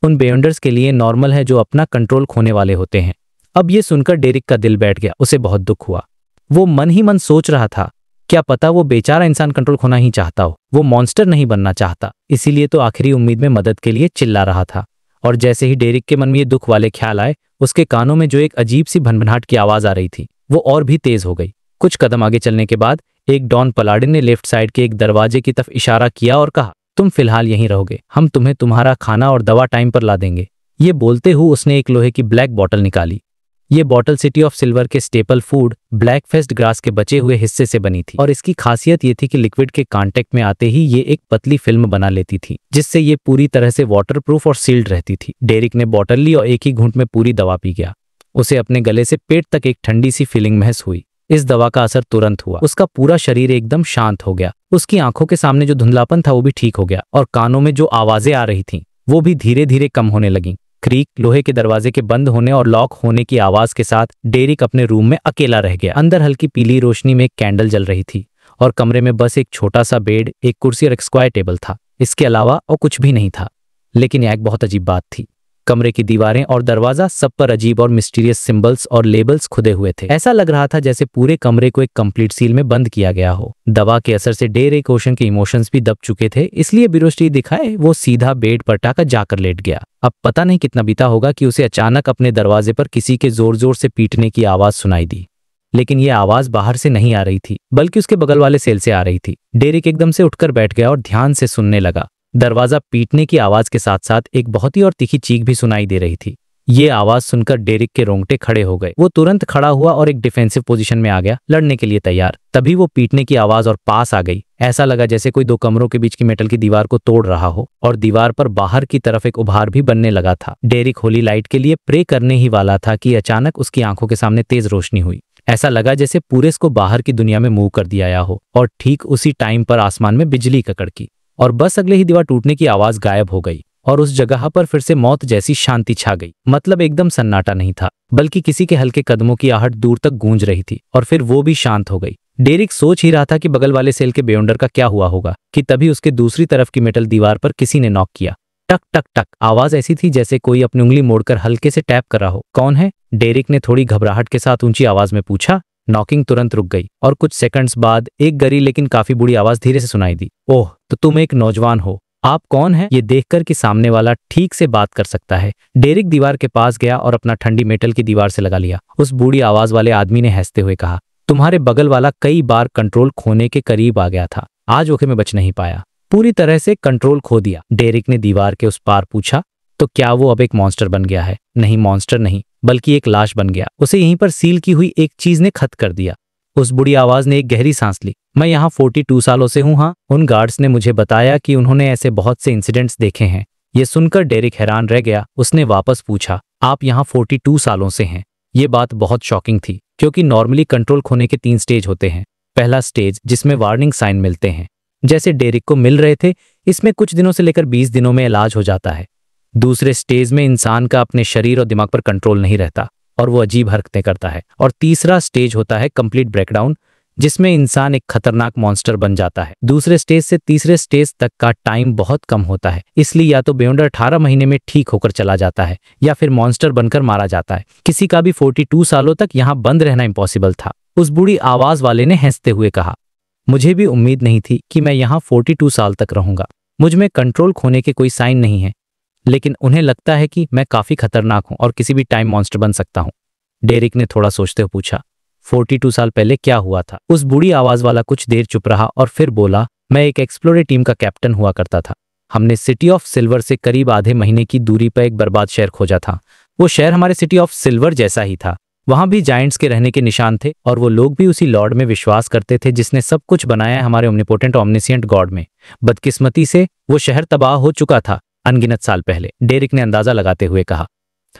उन बेयंडर्स के लिए नॉर्मल है जो अपना कंट्रोल खोने वाले होते हैं। अब ये सुनकर डेरिक का दिल बैठ गया, उसे बहुत दुख हुआ। वो मन ही मन सोच रहा था, क्या पता वो बेचारा इंसान कंट्रोल खोना ही चाहता हो, वो मॉन्स्टर नहीं बनना चाहता, इसीलिए तो आखिरी उम्मीद में मदद के लिए चिल्ला रहा था। और जैसे ही डेरिक के मन में ये दुख वाले ख्याल आए, उसके कानों में जो एक अजीब सी भनभनाहट की आवाज आ रही थी वो और भी तेज हो गई। कुछ कदम आगे चलने के बाद एक डॉन पलाडिन ने लेफ्ट साइड के एक दरवाजे की तरफ इशारा किया और कहा, तुम फिलहाल यहीं रहोगे, हम तुम्हें तुम्हारा खाना और दवा टाइम पर ला देंगे। ये बोलते हुए उसने एक लोहे की ब्लैक बॉटल निकाली। ये बॉटल सिटी ऑफ सिल्वर के staple food black fest grass के बचे हुए हिस्से से बनी थी और इसकी खासियत ये थी कि लिक्विड के कांटेक्ट में आते ही ये एक पतली फिल्म बना लेती थी जिससे ये पूरी तरह से वाटरप्रूफ और सील्ड रहती थी। डेरिक ने बॉटल ली और एक ही घूंट में पूरी दवा पी गया। उसे अपने गले से पेट तक एक ठंडी सी फीलिंग महसूस हुई। इस दवा का असर तुरंत हुआ, उसका पूरा शरीर एकदम शांत हो गया। उसकी आंखों के सामने जो धुंधलापन था वो भी ठीक हो गया और कानों में जो आवाजें आ रही थीं वो भी धीरे धीरे कम होने लगीं। क्रीक, लोहे के दरवाजे के बंद होने और लॉक होने की आवाज के साथ डेरिक अपने रूम में अकेला रह गया। अंदर हल्की पीली रोशनी में एक कैंडल जल रही थी और कमरे में बस एक छोटा सा बेड, एक कुर्सी और एक स्क्वायर टेबल था। इसके अलावा और कुछ भी नहीं था। लेकिन यह एक बहुत अजीब बात थी, कमरे की दीवारें और दरवाजा सब पर अजीब और मिस्टीरियस सिंबल्स और लेबल्स खुदे हुए थे। ऐसा लग रहा था जैसे पूरे कमरे को एक कंप्लीट सील में बंद किया गया हो। दवा के असर से डेरिक ओशन के इमोशंस भी दब चुके थे, इसलिए बेरोष्टी दिखाए वो सीधा बेड पर टाका जाकर लेट गया। अब पता नहीं कितना बीता होगा कि उसे अचानक अपने दरवाजे पर किसी के जोर जोर से पीटने की आवाज सुनाई दी। लेकिन यह आवाज बाहर से नहीं आ रही थी बल्कि उसके बगल वाले सेल से आ रही थी। डेरिक एकदम से उठकर बैठ गया और ध्यान से सुनने लगा। दरवाजा पीटने की आवाज के साथ साथ एक बहुत ही और तीखी चीख भी सुनाई दे रही थी। ये आवाज सुनकर डेरिक के रोंगटे खड़े हो गए। वो तुरंत खड़ा हुआ और एक डिफेंसिव पोजीशन में आ गया, लड़ने के लिए तैयार। तभी वो पीटने की आवाज और पास आ गई। ऐसा लगा जैसे कोई 2 कमरों के बीच की मेटल की दीवार को तोड़ रहा हो और दीवार पर बाहर की तरफ एक उभार भी बनने लगा था। डेरिक होली लाइट के लिए प्रे करने ही वाला था कि अचानक उसकी आंखों के सामने तेज रोशनी हुई। ऐसा लगा जैसे पूरे को बाहर की दुनिया में मूव कर दिया हो और ठीक उसी टाइम पर आसमान में बिजली का कड़की और बस अगले ही दीवार टूटने की आवाज गायब हो गई और उस जगह पर फिर से मौत जैसी शांति छा गई। मतलब एकदम सन्नाटा नहीं था बल्कि किसी के हल्के कदमों की आहट दूर तक गूंज रही थी और फिर वो भी शांत हो गई। डेरिक सोच ही रहा था कि बगल वाले सेल के बेयंडर का क्या हुआ होगा कि तभी उसके दूसरी तरफ की मेटल दीवार पर किसी ने नॉक किया। टक टक टक आवाज ऐसी थी जैसे कोई अपनी उंगली मोड़कर हल्के से टैप कर रहा हो। कौन है? डेरिक ने थोड़ी घबराहट के साथ ऊंची आवाज में पूछा। नॉकिंग तुरंत रुक गई और कुछ सेकंड्स बाद एक गरी लेकिन काफी बुरी आवाज धीरे से सुनाई दी। ओह, तो तुम एक नौजवान हो, आप कौन है? ये देखकर कि सामने वाला ठीक से बात कर सकता है, डेरिक दीवार के पास गया और अपना ठंडी मेटल की दीवार से लगा लिया। उस बूढ़ी आवाज वाले आदमी ने हंसते हुए कहा, तुम्हारे बगल वाला कई बार कंट्रोल खोने के करीब आ गया था, आज ओके में बच नहीं पाया, पूरी तरह से कंट्रोल खो दिया। डेरिक ने दीवार के उस पार पूछा, तो क्या वो अब एक मॉन्स्टर बन गया है? नहीं, मॉन्स्टर नहीं, बल्कि एक लाश बन गया। उसे यहीं पर सील की हुई एक चीज ने खत्म कर दिया। उस बुढ़ी आवाज ने एक गहरी सांस ली। मैं यहाँ 42 सालों से हूँ। हाँ, उन गार्ड्स ने मुझे बताया कि उन्होंने ऐसे बहुत से इंसिडेंट्स देखे हैं। ये सुनकर डेरिक हैरान रह गया। उसने वापस पूछा, आप यहाँ 42 सालों से हैं? ये बात बहुत शॉकिंग थी क्योंकि नॉर्मली कंट्रोल खोने के 3 स्टेज होते हैं। पहला स्टेज जिसमें वार्निंग साइन मिलते हैं, जैसे डेरिक को मिल रहे थे, इसमें कुछ दिनों से लेकर 20 दिनों में इलाज हो जाता है। दूसरे स्टेज में इंसान का अपने शरीर और दिमाग पर कंट्रोल नहीं रहता और वो अजीब हरकतें करता है। और तीसरा स्टेज होता है कंप्लीट ब्रेकडाउन, जिसमें इंसान एक खतरनाक मॉन्स्टर बन जाता है। दूसरे स्टेज से तीसरे स्टेज तक का टाइम बहुत कम होता है, इसलिए या तो बेयंडर 18 महीने में ठीक होकर चला जाता है या फिर मॉन्स्टर बनकर मारा जाता है। किसी का भी 42 सालों तक यहाँ बंद रहना इम्पॉसिबल था। उस बूढ़ी आवाज वाले ने हंसते हुए कहा, मुझे भी उम्मीद नहीं थी कि मैं यहाँ 42 साल तक रहूंगा। मुझ में कंट्रोल खोने के कोई साइन नहीं है, लेकिन उन्हें लगता है कि मैं काफी खतरनाक हूं और किसी भी टाइम मॉन्स्टर बन सकता हूं। डेरिक ने थोड़ा सोचते हुए पूछा, 42 साल पहले क्या हुआ था? उस बूढ़ी आवाज वाला कुछ देर चुप रहा और फिर बोला, मैं एक एक्सप्लोरर टीम का कैप्टन हुआ करता था। हमने सिटी ऑफ सिल्वर से करीब आधे महीने की दूरी पर एक बर्बाद शहर खोजा था। वो शहर हमारे सिटी ऑफ सिल्वर जैसा ही था, वहां भी जायंट्स के रहने के निशान थे और वो लोग भी उसी लॉर्ड में विश्वास करते थे जिसने सब कुछ बनाया है, हमारे ओमनिपोटेंट ओमनिसिएंट गॉड में। बदकिस्मती से वो शहर तबाह हो चुका था अनगिनत साल पहले, डेरिक ने अंदाजा लगाते हुए कहा।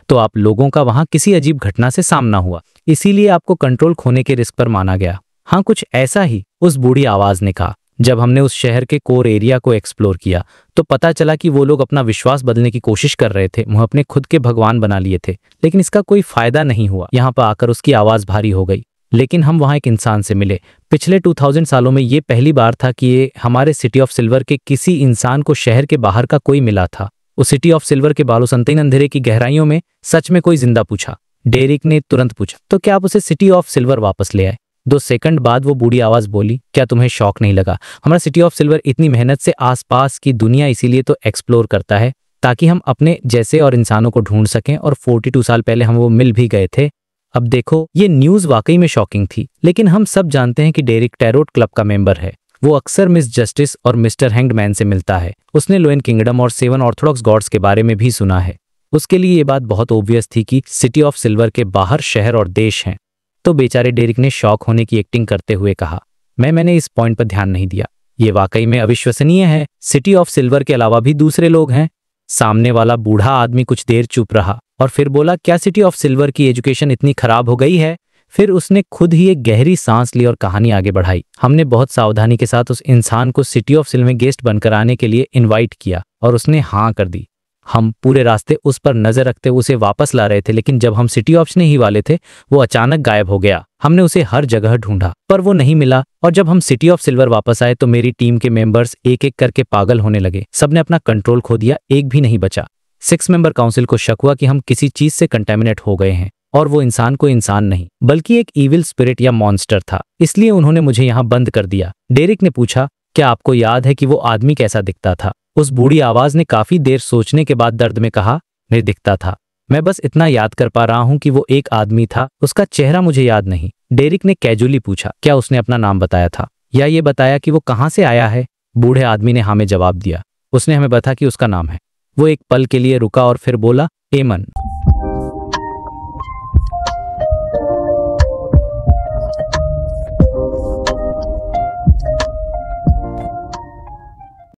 तो आप लोगों का वहां किसी अजीब घटना से सामना हुआ, इसीलिए आपको कंट्रोल खोने के रिस्क पर माना गया। हाँ, कुछ ऐसा ही, उस बूढ़ी आवाज ने कहा। जब हमने उस शहर के कोर एरिया को एक्सप्लोर किया तो पता चला कि वो लोग अपना विश्वास बदलने की कोशिश कर रहे थे, मुंह अपने खुद के भगवान बना लिए थे, लेकिन इसका कोई फायदा नहीं हुआ। यहाँ पर आकर उसकी आवाज भारी हो गई। लेकिन हम वहां एक इंसान से मिले। पिछले 2000 सालों में ये पहली बार था कि ये हमारे सिटी ऑफ सिल्वर के किसी इंसान को शहर के बाहर का कोई मिला था। उस सिटी ऑफ सिल्वर के बालूसंतीन अंधेरे की गहराइयों में सच में कोई जिंदा पूछा। डेरिक ने तुरंत पूछा, तो क्या आप उसे सिटी ऑफ सिल्वर वापस ले आए? 2 सेकंड बाद वो बूढ़ी आवाज बोली, क्या तुम्हें शौक नहीं लगा? हमारा सिटी ऑफ सिल्वर इतनी मेहनत से आसपास की दुनिया इसीलिए तो एक्सप्लोर करता है ताकि हम अपने जैसे और इंसानों को ढूंढ सकें, और 42 साल पहले हम वो मिल भी गए थे। अब देखो, ये न्यूज वाकई में शॉकिंग थी, लेकिन हम सब जानते हैं कि डेरिक टैरोट क्लब का मेंबर है। वो अक्सर मिस जस्टिस और मिस्टर हैंग्ड मैन से मिलता है। उसने लोएन किंगडम और 7 ऑर्थोडॉक्स गॉड्स के बारे में भी सुना है। उसके लिए ये बात बहुत ऑब्वियस थी कि सिटी ऑफ सिल्वर के बाहर शहर और देश हैं। तो बेचारे डेरिक ने शॉक होने की एक्टिंग करते हुए कहा, मैंने इस पॉइंट पर ध्यान नहीं दिया। ये वाकई में अविश्वसनीय है। सिटी ऑफ सिल्वर के अलावा भी दूसरे लोग हैं। सामने वाला बूढ़ा आदमी कुछ देर चुप रहा और फिर बोला, क्या सिटी ऑफ सिल्वर की एजुकेशन इतनी खराब हो गई है? फिर उसने खुद ही एक गहरी सांस ली और कहानी आगे बढ़ाई। हमने बहुत सावधानी के साथ उस इंसान को सिटी ऑफ सिल्वर में गेस्ट बनकर आने के लिए इनवाइट किया और उसने हाँ कर दी। हम पूरे रास्ते उस पर नजर रखते हुए उसे वापस ला रहे थे, लेकिन जब हम सिटी ऑफ ही वाले थे, वो अचानक गायब हो गया। हमने उसे हर जगह ढूंढा पर वो नहीं मिला, और जब हम सिटी ऑफ सिल्वर वापस आए तो मेरी टीम के मेंबर्स एक एक करके पागल होने लगे। सबने अपना कंट्रोल खो दिया, एक भी नहीं बचा। 6 मेंबर काउंसिल को शक हुआ कि हम किसी चीज से कंटेमिनेट हो गए हैं, और वो इंसान कोई इंसान नहीं बल्कि एक इविल स्पिरिट या मॉन्स्टर था। इसलिए उन्होंने मुझे यहाँ बंद कर दिया। डेरिक ने पूछा, क्या आपको याद है कि वो आदमी कैसा दिखता था? उस बूढ़ी आवाज ने काफी देर सोचने के बाद दर्द में कहा, नहीं दिखता था। मैं बस इतना याद कर पा रहा हूं कि वो एक आदमी था, उसका चेहरा मुझे याद नहीं। डेरिक ने कैजुअली पूछा, क्या उसने अपना नाम बताया था या ये बताया कि वो कहां से आया है? बूढ़े आदमी ने हाँ में जवाब दिया। उसने हमें बताया कि उसका नाम है। वो एक पल के लिए रुका और फिर बोला, एमन।